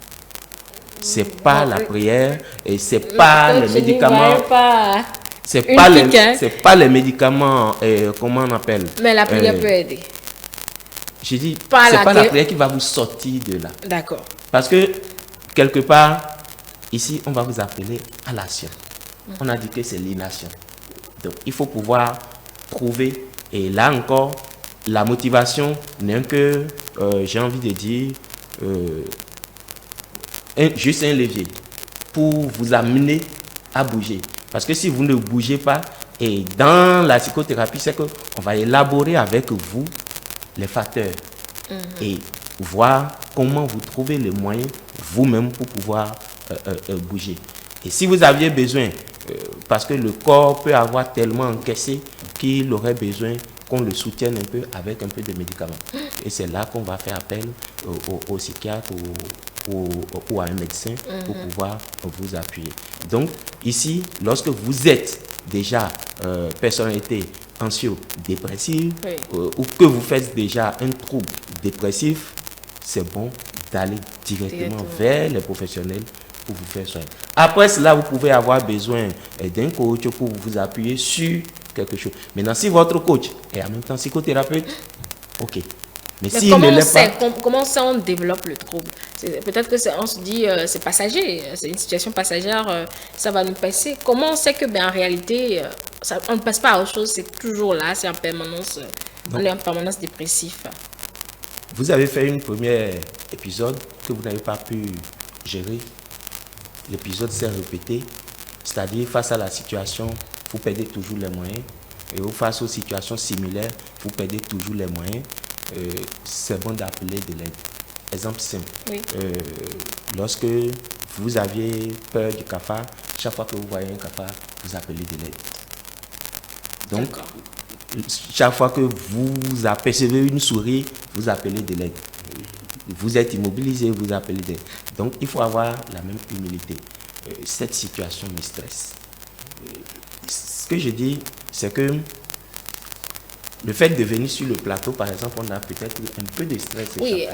Ce n'est pas la prière et ce n'est pas les médicaments. C'est pas les médicaments, comment on appelle? Mais la prière peut aider. Je dis, c'est pas la prière qui va vous sortir de là. D'accord. Parce que, quelque part, ici, on va vous appeler à l'action. On a dit que c'est l'inaction. Donc, il faut pouvoir trouver, et là encore, la motivation n'est que j'ai envie de dire, juste un levier pour vous amener à bouger. Parce que si vous ne bougez pas, et dans la psychothérapie, c'est qu'on va élaborer avec vous les facteurs et voir comment vous trouvez les moyens vous-même pour pouvoir bouger. Et si vous aviez besoin, parce que le corps peut avoir tellement encaissé qu'il aurait besoin qu'on le soutienne un peu avec un peu de médicaments. Et c'est là qu'on va faire appel au psychiatre ou à un médecin pour pouvoir vous appuyer. Donc ici, lorsque vous êtes déjà personnalité anxio-dépressive ou que vous faites déjà un trouble dépressif, c'est bon d'aller directement vers les professionnels pour vous faire soigner. Après cela, vous pouvez avoir besoin d'un coach pour vous appuyer sur quelque chose. Maintenant, si votre coach est en même temps psychothérapeute, ok. Mais si comment ne on l'est sait, pas, comment ça on développe le trouble? Peut-être que on se dit c'est passager, c'est une situation passagère, ça va nous passer. Comment on sait que en réalité on ne passe pas à autre chose, c'est toujours là, c'est en permanence, on est en permanence dépressif. vous avez fait une première épisode que vous n'avez pas pu gérer. L'épisode s'est répété, c'est-à-dire face à la situation, vous perdez toujours les moyens. Et face aux situations similaires, vous perdez toujours les moyens. C'est bon d'appeler de l'aide. Exemple simple. Oui. Lorsque vous aviez peur du cafard, chaque fois que vous voyez un cafard, vous appelez de l'aide. Donc, chaque fois que vous apercevez une souris, vous appelez de l'aide. Vous êtes immobilisé, vous appelez de l'aide. Donc, il faut avoir la même humilité. Cette situation me stresse. Ce que je dis, c'est que le fait de venir sur le plateau, par exemple, on a peut-être un peu de stress. Oui,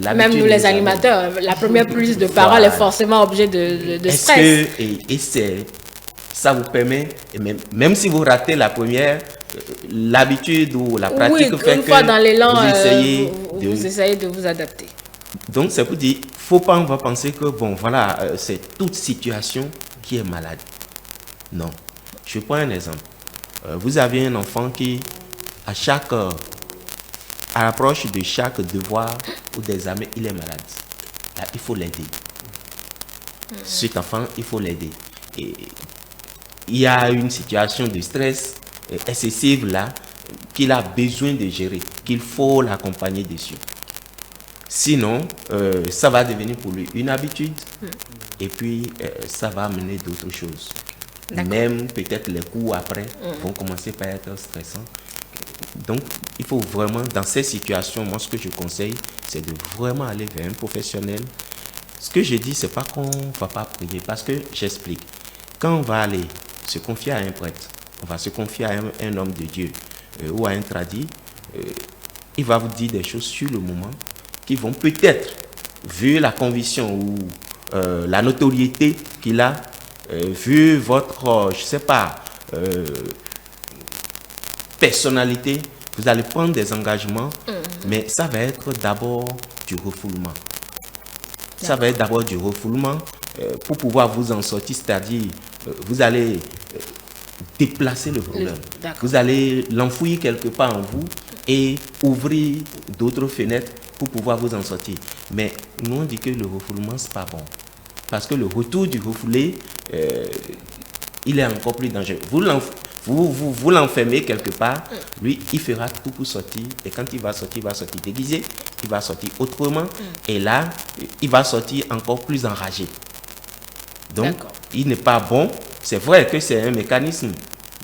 même nous les animateurs, la première prise de parole est forcément objet de stress. Ça vous permet, et même si vous ratez la première, l'habitude ou la pratique fait une fois dans l'élan, vous essayez de vous adapter. Donc c'est pour dire, faut pas on va penser que bon voilà, c'est toute situation qui est malade. Non. Je prends un exemple. Vous avez un enfant qui à l'approche de chaque devoir ou d'examen, il est malade. Là, il faut l'aider. Cet enfant, il faut l'aider. Et il y a une situation de stress excessive là qu'il a besoin de gérer, qu'il faut l'accompagner dessus. Sinon, ça va devenir pour lui une habitude et puis ça va amener d'autres choses. Même peut-être les coups après vont commencer par être stressants. Donc, il faut vraiment, dans ces situations, moi ce que je conseille, c'est de vraiment aller vers un professionnel. Ce que je dis, c'est pas qu'on ne va pas prier, parce que j'explique. Quand on va aller se confier à un prêtre, on va se confier à un homme de Dieu ou à un tradit, il va vous dire des choses sur le moment qui vont peut-être, vu la conviction ou la notoriété qu'il a, vu votre, je sais pas, personnalité, vous allez prendre des engagements, mais ça va être d'abord du refoulement. Ça va être d'abord du refoulement pour pouvoir vous en sortir, c'est-à-dire vous allez déplacer le problème. Vous allez l'enfouir quelque part en vous et ouvrir d'autres fenêtres pour pouvoir vous en sortir. Mais nous on dit que le refoulement c'est pas bon. Parce que le retour du refoulé, il est encore plus dangereux. Vous l'enfermez quelque part, lui, il fera tout pour sortir. Et quand il va sortir déguisé, il va sortir autrement. Et là, il va sortir encore plus enragé. Donc, il n'est pas bon. C'est vrai que c'est un mécanisme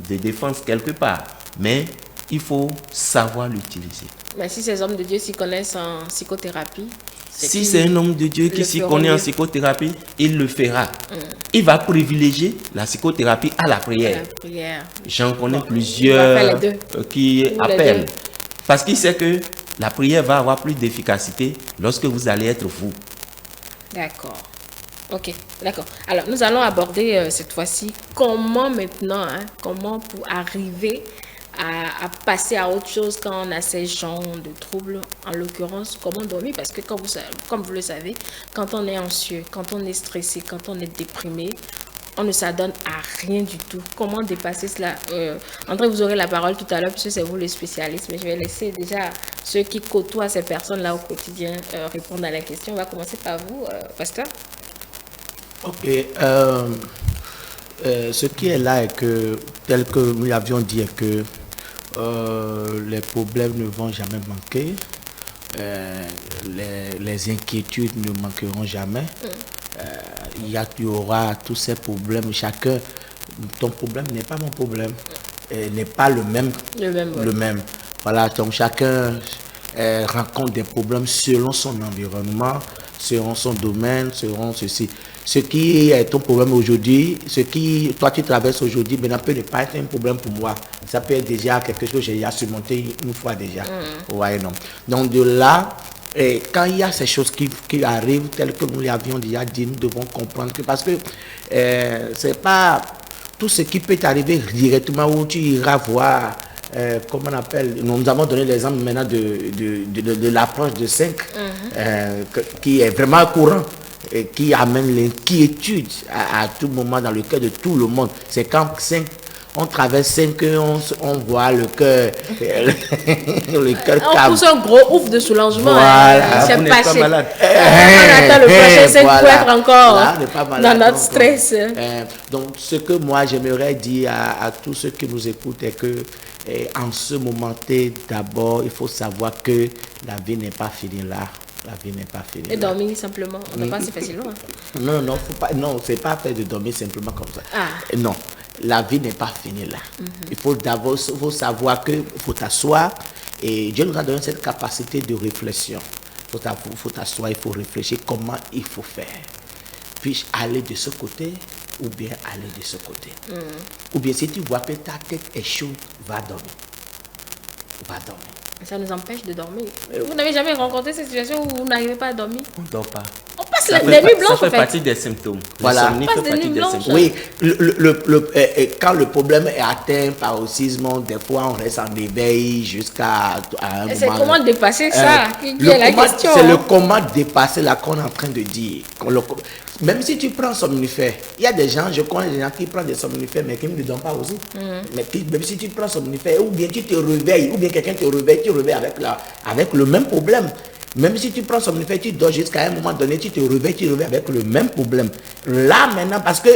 de défense quelque part, mais il faut savoir l'utiliser. Mais si ces hommes de Dieu s'y connaissent en psychothérapie, si c'est un homme de Dieu qui s'y connaît en psychothérapie, il le fera. Il va privilégier la psychothérapie à la prière. J'en connais plusieurs qui appellent. Parce qu'il sait que la prière va avoir plus d'efficacité lorsque vous allez être vous. D'accord. Ok, d'accord. Alors, nous allons aborder cette fois-ci comment maintenant, comment pour arriver à passer à autre chose quand on a ces genres de troubles, en l'occurrence, comment dormir, parce que comme vous le savez, quand on est anxieux, quand on est stressé, quand on est déprimé, on ne s'adonne à rien du tout. Comment dépasser cela? André, vous aurez la parole tout à l'heure puisque c'est vous le spécialiste, mais je vais laisser déjà ceux qui côtoient ces personnes-là au quotidien répondre à la question. On va commencer par vous, pasteur. Ok. Ce qui est là est que, tel que nous l'avions dit, est que les problèmes ne vont jamais manquer. Les inquiétudes ne manqueront jamais. Il y aura tous ces problèmes. Chacun, ton problème n'est pas mon problème, n'est pas le même. Le même. Voilà, donc chacun rencontre des problèmes selon son environnement, selon son domaine, selon ceci. Ce qui est ton problème aujourd'hui, ce qui toi tu traverses aujourd'hui, maintenant peut ne pas être un problème pour moi. Ça peut être déjà quelque chose que j'ai surmonté une fois déjà. Vous voyez, non. Donc de là, quand il y a ces choses qui arrivent, telles que nous l'avions déjà dit, nous devons comprendre que parce que c'est pas tout ce qui peut t'arriver directement où tu iras voir. Comment on appelle, nous avons donné l'exemple maintenant de l'approche de 5, qui est vraiment courant et qui amène l'inquiétude à tout moment dans le cœur de tout le monde. C'est quand 5, on traverse 5, on voit le cœur, le cœur calme. On pousse un gros ouf de soulagement. Voilà. C'est Vous n'êtes pas malade. On attend le prochain 5 pour être encore Là, on n'est pas malade. dans notre stress. Donc, ce que moi j'aimerais dire à tous ceux qui nous écoutent est que en ce moment, d'abord, il faut savoir que la vie n'est pas finie là. La vie n'est pas finie. Et dormir simplement, on ne pas si facilement. Non, c'est pas fait de dormir simplement comme ça. Non, la vie n'est pas finie là. Il faut d'abord savoir qu'il faut t'asseoir et Dieu nous a donné cette capacité de réflexion. Il faut t'asseoir, il faut réfléchir comment il faut faire. Puis aller de ce côté ou bien aller de ce côté. Ou bien si tu vois que ta tête est chaude, va dormir. Va dormir. Ça nous empêche de dormir. Vous n'avez jamais rencontré cette situation où vous n'arrivez pas à dormir? On ne dort pas. On passe les nuits blanches, ça fait partie des symptômes. Voilà. L'insomnie On passe fait des partie nuits des blanches. symptômes. Oui, quand le problème est atteint par paroxysme, des fois on reste en éveil jusqu'à un Et moment. c'est comment dépasser ça qui est la question. C'est le comment dépasser là qu'on est en train de dire. Même si tu prends somnifère, il y a des gens, je connais des gens qui prennent des somnifères mais qui ne le donnent pas aussi. Mais même si tu prends somnifère, ou bien tu te réveilles, ou bien quelqu'un te réveille, tu réveilles avec le même problème. Même si tu prends somnifère, tu dors jusqu'à un moment donné, tu réveilles avec le même problème. Là maintenant, parce que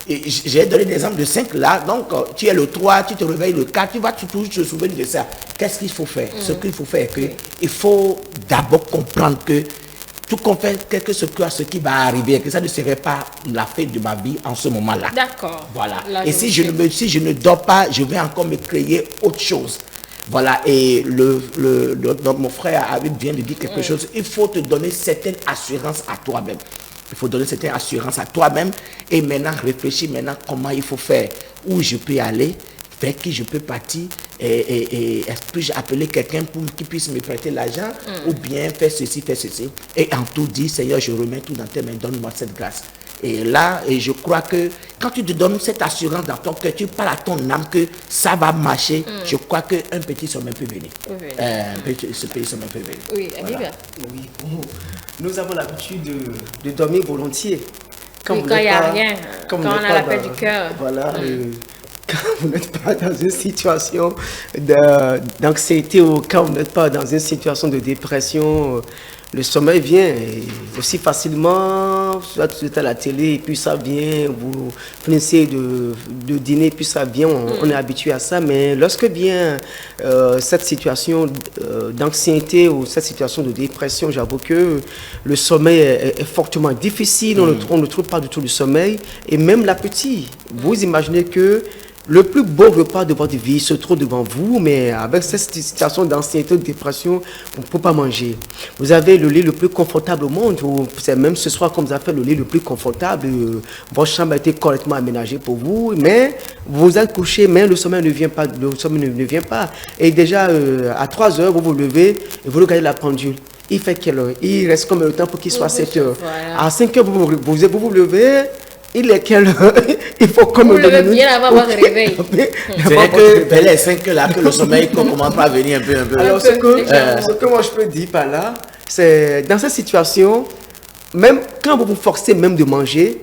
j'ai donné l'exemple de 5 là, donc tu es le 3, tu te réveilles le 4, tu vas toujours te souvenir de ça. Qu'est-ce qu'il faut faire? Ce qu'il faut faire, il faut d'abord comprendre que tout qu'on fait, ce qui va arriver, que ça ne serait pas la fin de ma vie en ce moment-là. D'accord. Voilà. Là, et si je ne dors pas, je vais encore me créer autre chose. Voilà. Et mon frère vient de dire quelque chose. Il faut te donner certaine assurance à toi-même. Il faut donner cette assurance à toi-même et maintenant réfléchir comment il faut faire, où je peux aller, vers qui je peux partir et puis-je appeler quelqu'un pour qu'il puisse me prêter l'argent ou bien faire ceci. Et en tout dit, Seigneur, je remets tout dans tes mains, donne-moi cette grâce. Et là, je crois que quand tu te donnes cette assurance dans ton cœur, tu parles à ton âme que ça va marcher, je crois qu'un petit sommeil peut venir. Ce petit sommeil peut venir. Oui, voilà. Oui, nous avons l'habitude de dormir volontiers. Quand il n'y a rien, quand on a l'appel du cœur. Voilà. Quand vous n'êtes pas dans une situation d'anxiété ou quand vous n'êtes pas dans une situation de dépression, le sommeil vient aussi facilement, soit vous êtes à la télé et puis ça vient, vous finissez de dîner et puis ça vient, on est habitué à ça, mais lorsque vient cette situation d'anxiété ou cette situation de dépression, j'avoue que le sommeil est fortement difficile, on ne trouve pas du tout le sommeil et même l'appétit. Vous imaginez que le plus beau repas de votre vie se trouve devant vous, mais avec cette situation d'anxiété, de dépression, vous ne pouvez pas manger. Vous avez le lit le plus confortable au monde, c'est même ce soir comme vous avez fait le lit le plus confortable, votre chambre a été correctement aménagée pour vous, mais vous êtes couché, mais le sommeil ne vient pas. Et déjà, à 3 heures, vous vous levez et vous regardez la pendule. Il fait quelle heure? Il reste combien de temps pour qu'il soit 7 heures? Voilà. À 5 heures, vous vous levez. Il est quelle heure? Il faut comme vous devez bien avoir votre réveil. C'est que vers les 5 heures là que le sommeil commence à venir un peu. Alors, ce que moi je peux dire par là, c'est dans cette situation, même quand vous vous forcez même de manger,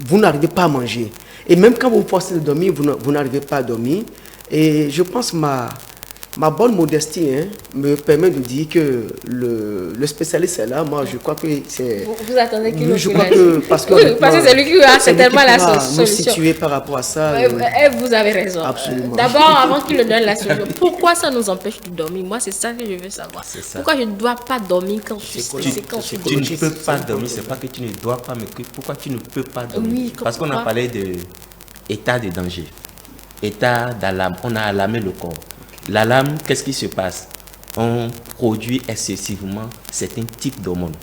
vous n'arrivez pas à manger. Et même quand vous forcez de dormir, vous n'arrivez pas à dormir. Et je pense que ma bonne modestie me permet de dire que le spécialiste est là. Moi, je crois que c'est... Vous attendez qu'il nous Je crois que... Parce que, oui, parce que c'est lui qui a certainement la solution. nous situer par rapport à ça. Vous avez raison. Absolument. D'abord, avant qu'il ne donne la solution, pourquoi ça nous empêche de dormir? Moi, c'est ça que je veux savoir. Pourquoi je ne dois pas dormir quand je suis stressée, quand je suis Tu ne peux pas dormir, c'est pas que tu ne dois pas, mais pourquoi tu ne peux pas dormir? Oui, parce qu'on a parlé d'état de danger, état d'alarme, on a alarmé le corps. L'alarme, qu'est-ce qui se passe? On produit excessivement certains types d'hormones.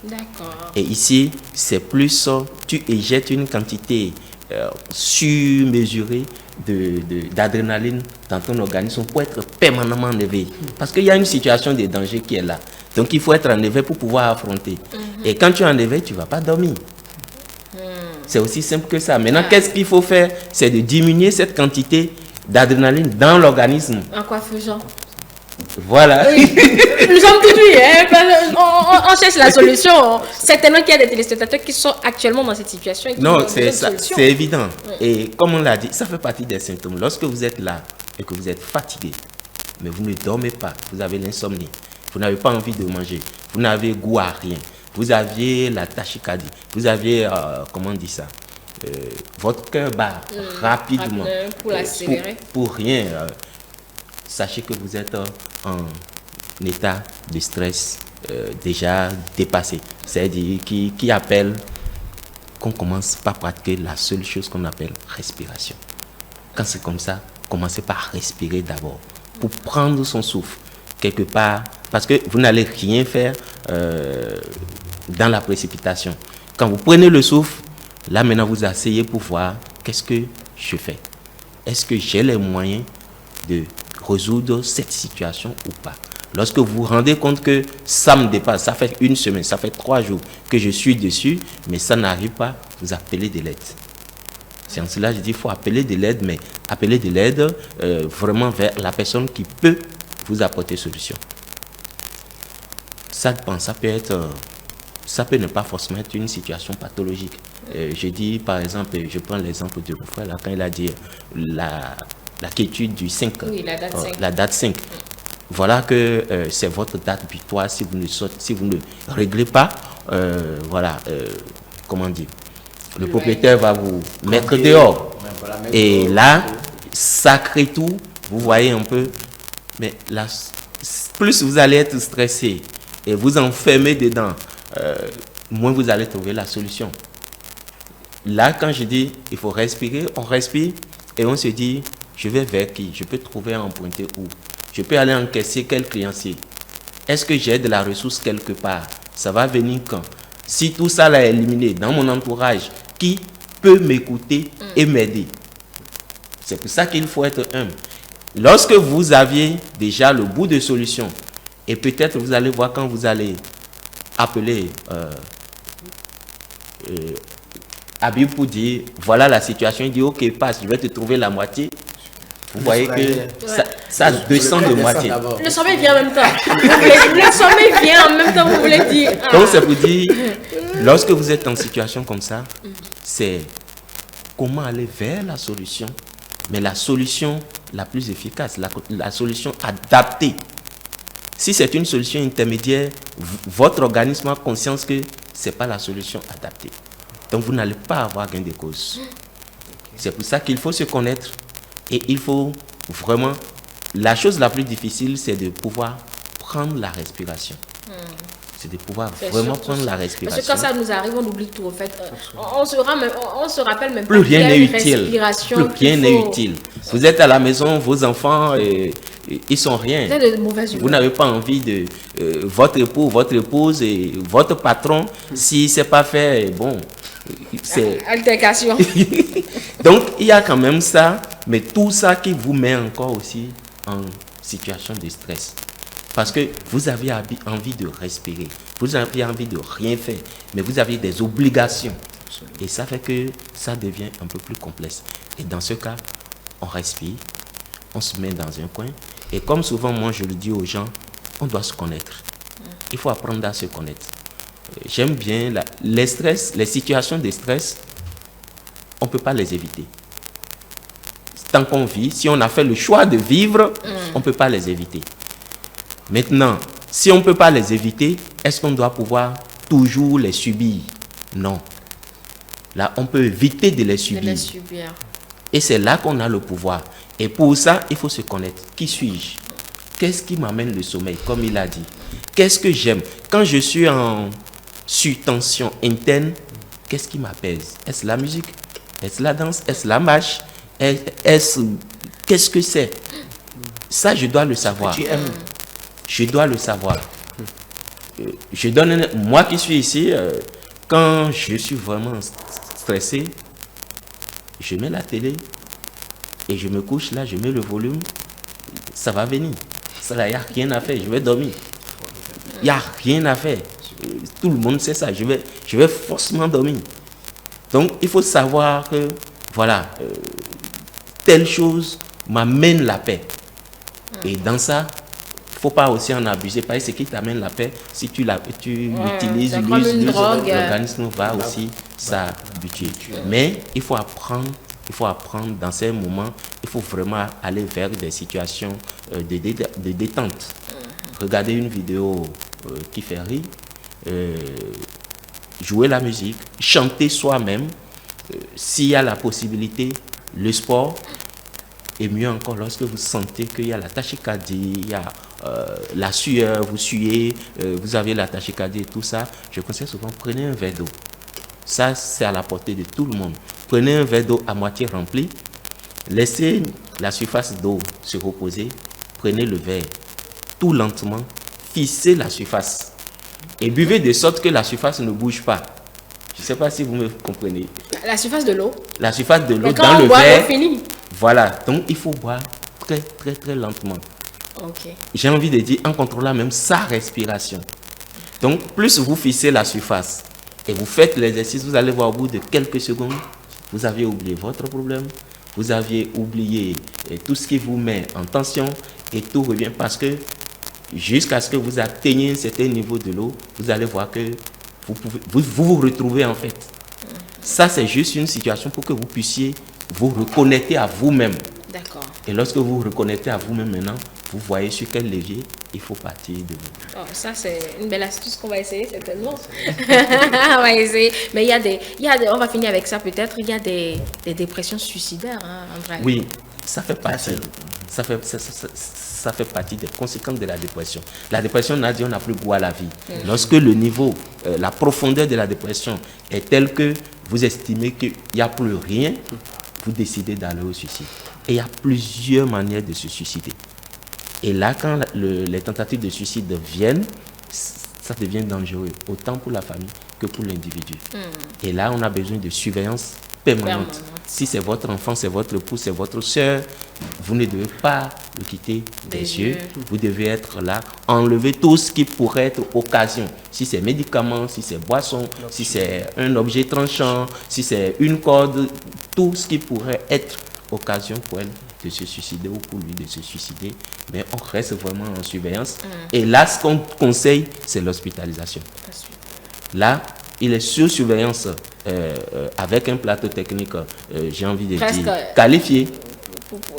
D'accord. Et ici, c'est plus, tu éjettes une quantité surmesurée d'adrénaline dans ton organisme pour être permanemment en éveil. Parce qu'il y a une situation de danger qui est là. Donc il faut être en éveil pour pouvoir affronter. Et quand tu es en éveil, tu ne vas pas dormir. C'est aussi simple que ça. Maintenant, qu'est-ce qu'il faut faire? C'est de diminuer cette quantité d'adrénaline dans l'organisme. En quoi faisant? Voilà. Oui. Nous sommes tout oui, on cherche la solution. Certainement qu'il y a des téléspectateurs qui sont actuellement dans cette situation. Et qui Non, c'est évident. Et comme on l'a dit, ça fait partie des symptômes. Lorsque vous êtes là et que vous êtes fatigué, mais vous ne dormez pas, vous avez l'insomnie, vous n'avez pas envie de manger, vous n'avez goût à rien, vous aviez la tachycardie, vous aviez, comment on dit ça, votre cœur bat rapidement. Pour l'accélérer. Pour rien. Sachez que vous êtes en état de stress déjà dépassé. C'est-à-dire qui appelle qu'on commence par pratiquer la seule chose qu'on appelle respiration. Quand c'est comme ça, commencez par respirer d'abord pour prendre son souffle quelque part, parce que vous n'allez rien faire dans la précipitation. Quand vous prenez le souffle, là maintenant vous asseyez pour voir qu'est-ce que je fais. Est-ce que j'ai les moyens de résoudre cette situation ou pas? Lorsque vous vous rendez compte que ça me dépasse, ça fait une semaine, ça fait 3 jours que je suis dessus, mais ça n'arrive pas, vous appelez de l'aide. C'est en cela que je dis qu'il faut appeler de l'aide, mais appeler de l'aide vraiment vers la personne qui peut vous apporter solution. Ça peut être, ça peut ne pas forcément être une situation pathologique. Je dis par exemple, je prends l'exemple de mon frère là, quand il a dit la quiétude du 5, oui, la date 5. Voilà que c'est votre date butoir si vous ne réglez pas, comment dire, le propriétaire va vous mettre dehors. Et là, ça crée tout, vous voyez un peu, mais là, plus vous allez être stressé et vous enfermer dedans, moins vous allez trouver la solution. Là, quand je dis il faut respirer, on respire et on se dit je vais vers qui? Je peux trouver un emprunter où? Je peux aller encaisser quel créancier? Est-ce que j'ai de la ressource quelque part? Ça va venir quand? Si tout ça l'a éliminé dans mon entourage, qui peut m'écouter et m'aider? C'est pour ça qu'il faut être humble. Lorsque vous aviez déjà le bout de solution, et peut-être vous allez voir quand vous allez appeler Habib pour dire voilà la situation, il dit ok passe, je vais te trouver la moitié. Vous voyez que ça descend de moitié. Le sommeil vient en même temps. Le sommeil vient en même temps, vous voulez dire. Donc c'est pour dire, lorsque vous êtes en situation comme ça, c'est comment aller vers la solution, mais la solution la plus efficace, la solution adaptée. Si c'est une solution intermédiaire, votre organisme a conscience que ce n'est pas la solution adaptée. Donc vous n'allez pas avoir gain de cause. C'est pour ça qu'il faut se connaître et il faut vraiment... La chose la plus difficile, c'est de pouvoir prendre la respiration. C'est de pouvoir vraiment prendre la respiration. Parce que quand ça nous arrive, on oublie tout en fait. On se rappelle même plus rien n'est utile. Plus rien n'est utile. Vous êtes à la maison, vos enfants, ils sont rien. Vous êtes de mauvaise humeur. Vous n'avez pas envie de votre époux, votre épouse et votre patron. Si c'est pas fait, bon, c'est altercation. Donc il y a quand même ça, mais tout ça qui vous met encore aussi en situation de stress. Parce que vous avez envie de respirer, vous avez envie de rien faire, mais vous avez des obligations. Et ça fait que ça devient un peu plus complexe. Et dans ce cas, on respire, on se met dans un coin. Et comme souvent, moi je le dis aux gens, on doit se connaître. Il faut apprendre à se connaître. J'aime bien les situations de stress on ne peut pas les éviter. Tant qu'on vit, si on a fait le choix de vivre, on ne peut pas les éviter. Maintenant, si on ne peut pas les éviter, est-ce qu'on doit pouvoir toujours les subir? Non. Là, on peut éviter de les subir. Et c'est là qu'on a le pouvoir. Et pour ça, il faut se connaître. Qui suis-je? Qu'est-ce qui m'amène le sommeil, comme il a dit? Qu'est-ce que j'aime? Quand je suis en surtension interne, qu'est-ce qui m'apaise? Est-ce la musique? Est-ce la danse? Est-ce la marche? Qu'est-ce que c'est? Ça, je dois le savoir. Je dois le savoir. Je donne moi qui suis ici, quand je suis vraiment stressé, je mets la télé et je me couche là, je mets le volume, ça va venir. Ça, il n'y a rien à faire, je vais dormir. Il n'y a rien à faire. Tout le monde sait ça, je vais forcément dormir. Donc, il faut savoir que, voilà, telle chose m'amène la paix. Et dans ça, il ne faut pas aussi en abuser. Parce que ce qui t'amène la paix, si tu l'utilises, l'organisme va aussi s'habituer. Mais il faut apprendre dans ces moments, il faut vraiment aller vers des situations de détente. Regarder une vidéo qui fait rire, jouer la musique, chanter soi-même, s'il y a la possibilité, le sport, et mieux encore lorsque vous sentez qu'il y a la tachycardie, il y a la sueur, vous suez, vous avez la tachycardie et tout ça, je conseille souvent, prenez un verre d'eau. Ça, c'est à la portée de tout le monde. Prenez un verre d'eau à moitié rempli, laissez la surface d'eau se reposer, prenez le verre tout lentement, fixez la surface et buvez de sorte que la surface ne bouge pas. Je ne sais pas si vous me comprenez. La surface de l'eau? La surface de l'eau dans le verre. Voilà, donc il faut boire très très très lentement. Okay. J'ai envie de dire en contrôlant même sa respiration. Donc plus vous fixez la surface et vous faites l'exercice, vous allez voir au bout de quelques secondes, vous avez oublié votre problème, vous aviez oublié tout ce qui vous met en tension et tout revient parce que jusqu'à ce que vous atteigniez un certain niveau de l'eau, vous allez voir que vous retrouvez en fait. Ça, c'est juste une situation pour que vous puissiez vous reconnecter à vous-même. D'accord. Et lorsque vous vous reconnectez à vous-même maintenant, vous voyez sur quel levier il faut partir de vous. Oh, ça, c'est une belle astuce qu'on va essayer certainement. On va essayer. Mais on va finir avec ça peut-être. Il y a des dépressions suicidaires, hein, André. Oui, ça fait partie. Ça fait partie des conséquences de la dépression. La dépression, on a dit, on n'a plus goût à la vie. Lorsque le niveau, la profondeur de la dépression est telle que vous estimez qu'il n'y a plus rien, vous décidez d'aller au suicide. Et il y a plusieurs manières de se suicider. Et là, quand les tentatives de suicide viennent, ça devient dangereux, autant pour la famille que pour l'individu. Et là, on a besoin de surveillance permanente. Si c'est votre enfant, c'est votre époux, c'est votre soeur, vous ne devez pas le quitter des yeux. Vous devez être là, enlever tout ce qui pourrait être occasion. Si c'est médicaments, si c'est boisson, si c'est un objet tranchant, si c'est une corde, tout ce qui pourrait être occasion pour elle de se suicider ou pour lui de se suicider. Mais on reste vraiment en surveillance. Et là, ce qu'on conseille, c'est l'hospitalisation. Là, il est sur surveillance avec un plateau technique, j'ai envie de dire, qualifié.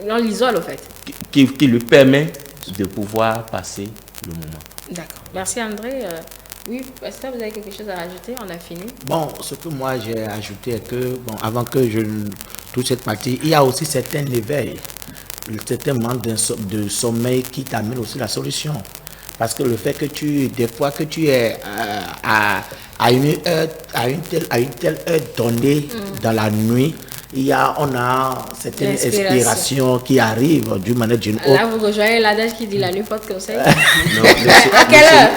On l'isole, au fait. Qui lui permet de pouvoir passer le moment. D'accord. Merci, André. Oui, est-ce que vous avez quelque chose à rajouter? On a fini. Bon, ce que moi j'ai ajouté est que, bon, avant que je toute cette partie, il y a aussi certains éveils, certains manques de sommeil qui t'amènent aussi la solution. Parce que le fait que des fois que tu es à une telle heure donnée dans la nuit, on a certaines inspirations qui arrivent d'une manière d'une autre. Là, vous rejoignez l'adage qui dit la nuit porte conseil. Non,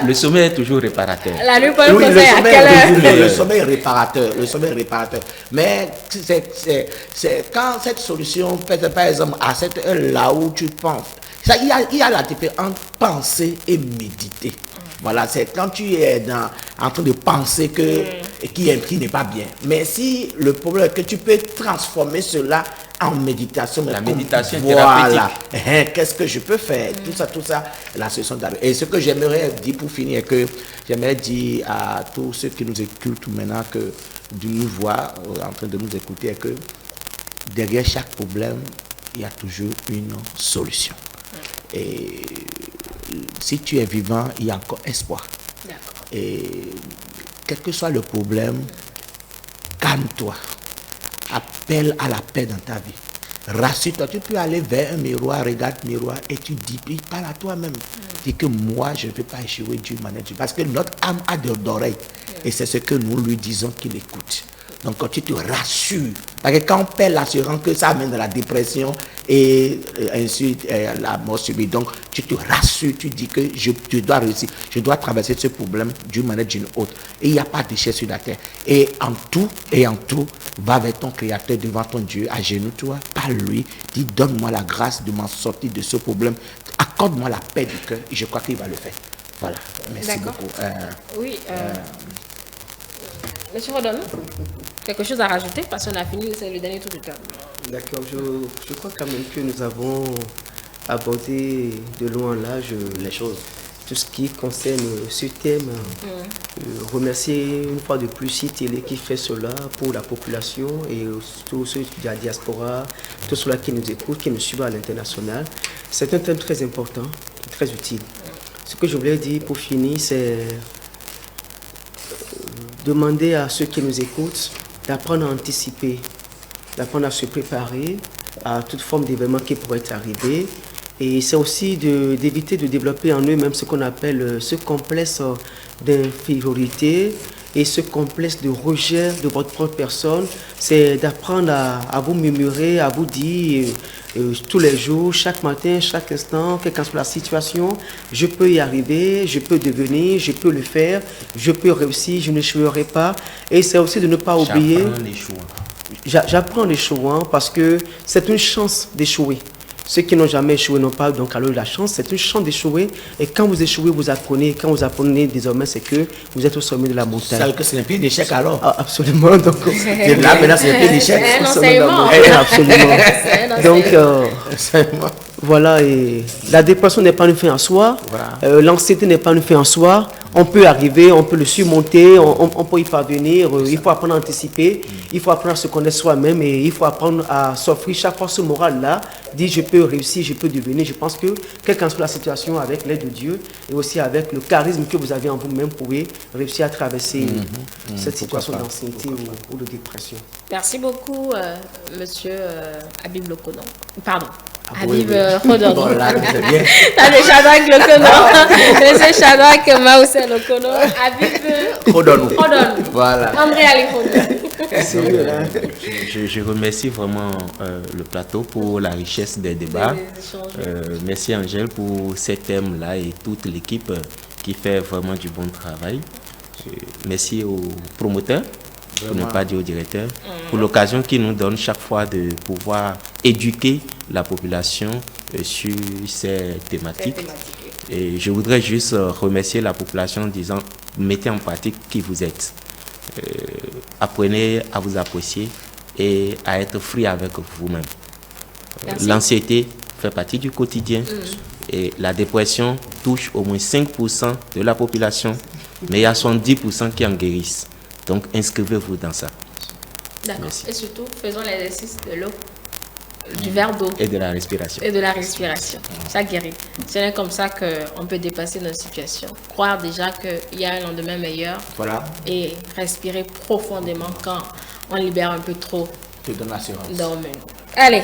le sommeil est toujours réparateur. La nuit porte conseil, à quelle heure? Le sommeil est réparateur. Mais c'est quand cette solution, par exemple, à cette heure-là où tu penses, il y a la différence entre penser et méditer. Voilà, c'est quand tu es en train de penser que et qui n'est pas bien. Mais si le problème est que tu peux transformer cela en méditation, La méditation voilà, qu'est-ce que je peux faire, tout ça, la solution d'arrêt. Et ce que j'aimerais dire pour finir, que j'aimerais dire à tous ceux qui nous écoutent maintenant, que de nous voir en train de nous écouter, est que derrière chaque problème, il y a toujours une solution. Et si tu es vivant, il y a encore espoir. Et quel que soit le problème, calme-toi. Appelle à la paix dans ta vie. Rassure-toi. Tu peux aller vers un miroir, regarde le miroir et tu dis, parle à toi-même. Dis que moi, je ne vais pas échouer du manège. Parce que notre âme a d'oreilles. Et c'est ce que nous lui disons qu'il écoute. Donc, quand tu te rassures, parce que quand on perd l'assurance que ça amène de la dépression et ensuite la mort subite, donc tu te rassures, tu dis que je dois réussir, je dois traverser ce problème d'une manière ou d'une autre. Et il n'y a pas de déchet sur la terre. Et en tout, va vers ton Créateur devant ton Dieu, agenouille-toi, parle-lui, dis donne-moi la grâce de m'en sortir de ce problème, accorde-moi la paix du cœur et je crois qu'il va le faire. Voilà, merci beaucoup. Oui, Monsieur Rodon, quelque chose à rajouter parce qu'on a fini, c'est le dernier tour de table. D'accord, je crois quand même que nous avons abordé de loin en large les choses. Tout ce qui concerne ce thème. Remercier une fois de plus CITélé qui fait cela pour la population et tous ceux de la diaspora, tous ceux qui nous écoutent, qui nous suivent à l'international. C'est un thème très important, très utile. Ce que je voulais dire pour finir, c'est demander à ceux qui nous écoutent d'apprendre à anticiper, d'apprendre à se préparer à toute forme d'événement qui pourrait arriver. Et c'est aussi d'éviter de développer en eux-mêmes ce qu'on appelle ce complexe d'infériorité et ce complexe de rejet de votre propre personne. C'est d'apprendre à vous murmurer, à vous dire tous les jours, chaque matin, chaque instant, quelle que soit la situation, je peux y arriver, je peux devenir, je peux le faire, je peux réussir, je n'échouerai pas. Et c'est aussi de ne pas oublier... J'apprends en échouant parce que c'est une chance d'échouer. Ceux qui n'ont jamais échoué n'ont pas donc alors la chance, c'est une chance d'échouer. Et quand vous échouez, vous apprenez. Quand vous apprenez désormais, c'est que vous êtes au sommet de la montagne. Ça veut dire que c'est un pied d'échec alors. Ah, absolument. Donc, là, maintenant, c'est un pied d'échec. C'est un enseignement. Absolument. Donc, voilà, et la dépression n'est pas une fin en soi. Voilà. L'anxiété n'est pas une fin en soi. On peut arriver, on peut le surmonter, on peut y parvenir. Il faut apprendre à anticiper, il faut apprendre à se connaître soi-même et il faut apprendre à s'offrir chaque fois ce moral-là, dire je peux réussir, je peux devenir. Je pense que, quelle qu'en soit la situation, avec l'aide de Dieu et aussi avec le charisme que vous avez en vous-même, vous pouvez réussir à traverser cette situation d'anxiété ou de dépression. Merci beaucoup, monsieur Habib Lokono. Pardon. Habib Rodon. T'as le Shadrach Lokono. Monsieur Shadrach Maoussé Lokono. Habib Rodon. Voilà. André Ali Rodon. Je remercie vraiment le plateau pour la richesse des débats. Merci Angèle pour ces thèmes-là et toute l'équipe qui fait vraiment du bon travail. Merci aux promoteurs, pour ne pas dire au directeur, pour l'occasion qu'ils nous donnent chaque fois de pouvoir éduquer la population sur ces thématiques. Et je voudrais juste remercier la population en disant, mettez en pratique qui vous êtes. Apprenez à vous apprécier et à être free avec vous-même. L'anxiété fait partie du quotidien et la dépression touche au moins 5% de la population, mais il y a 70% qui en guérissent. Donc inscrivez-vous dans ça. D'accord. Et surtout, faisons l'exercice de l'eau, du verre d'eau. Et de la respiration. Et de la respiration. Ça guérit. C'est comme ça qu'on peut dépasser nos situations. Croire déjà qu'il y a un lendemain meilleur. Voilà. Et respirer profondément quand on libère un peu trop. Je donne l'assurance. Allez,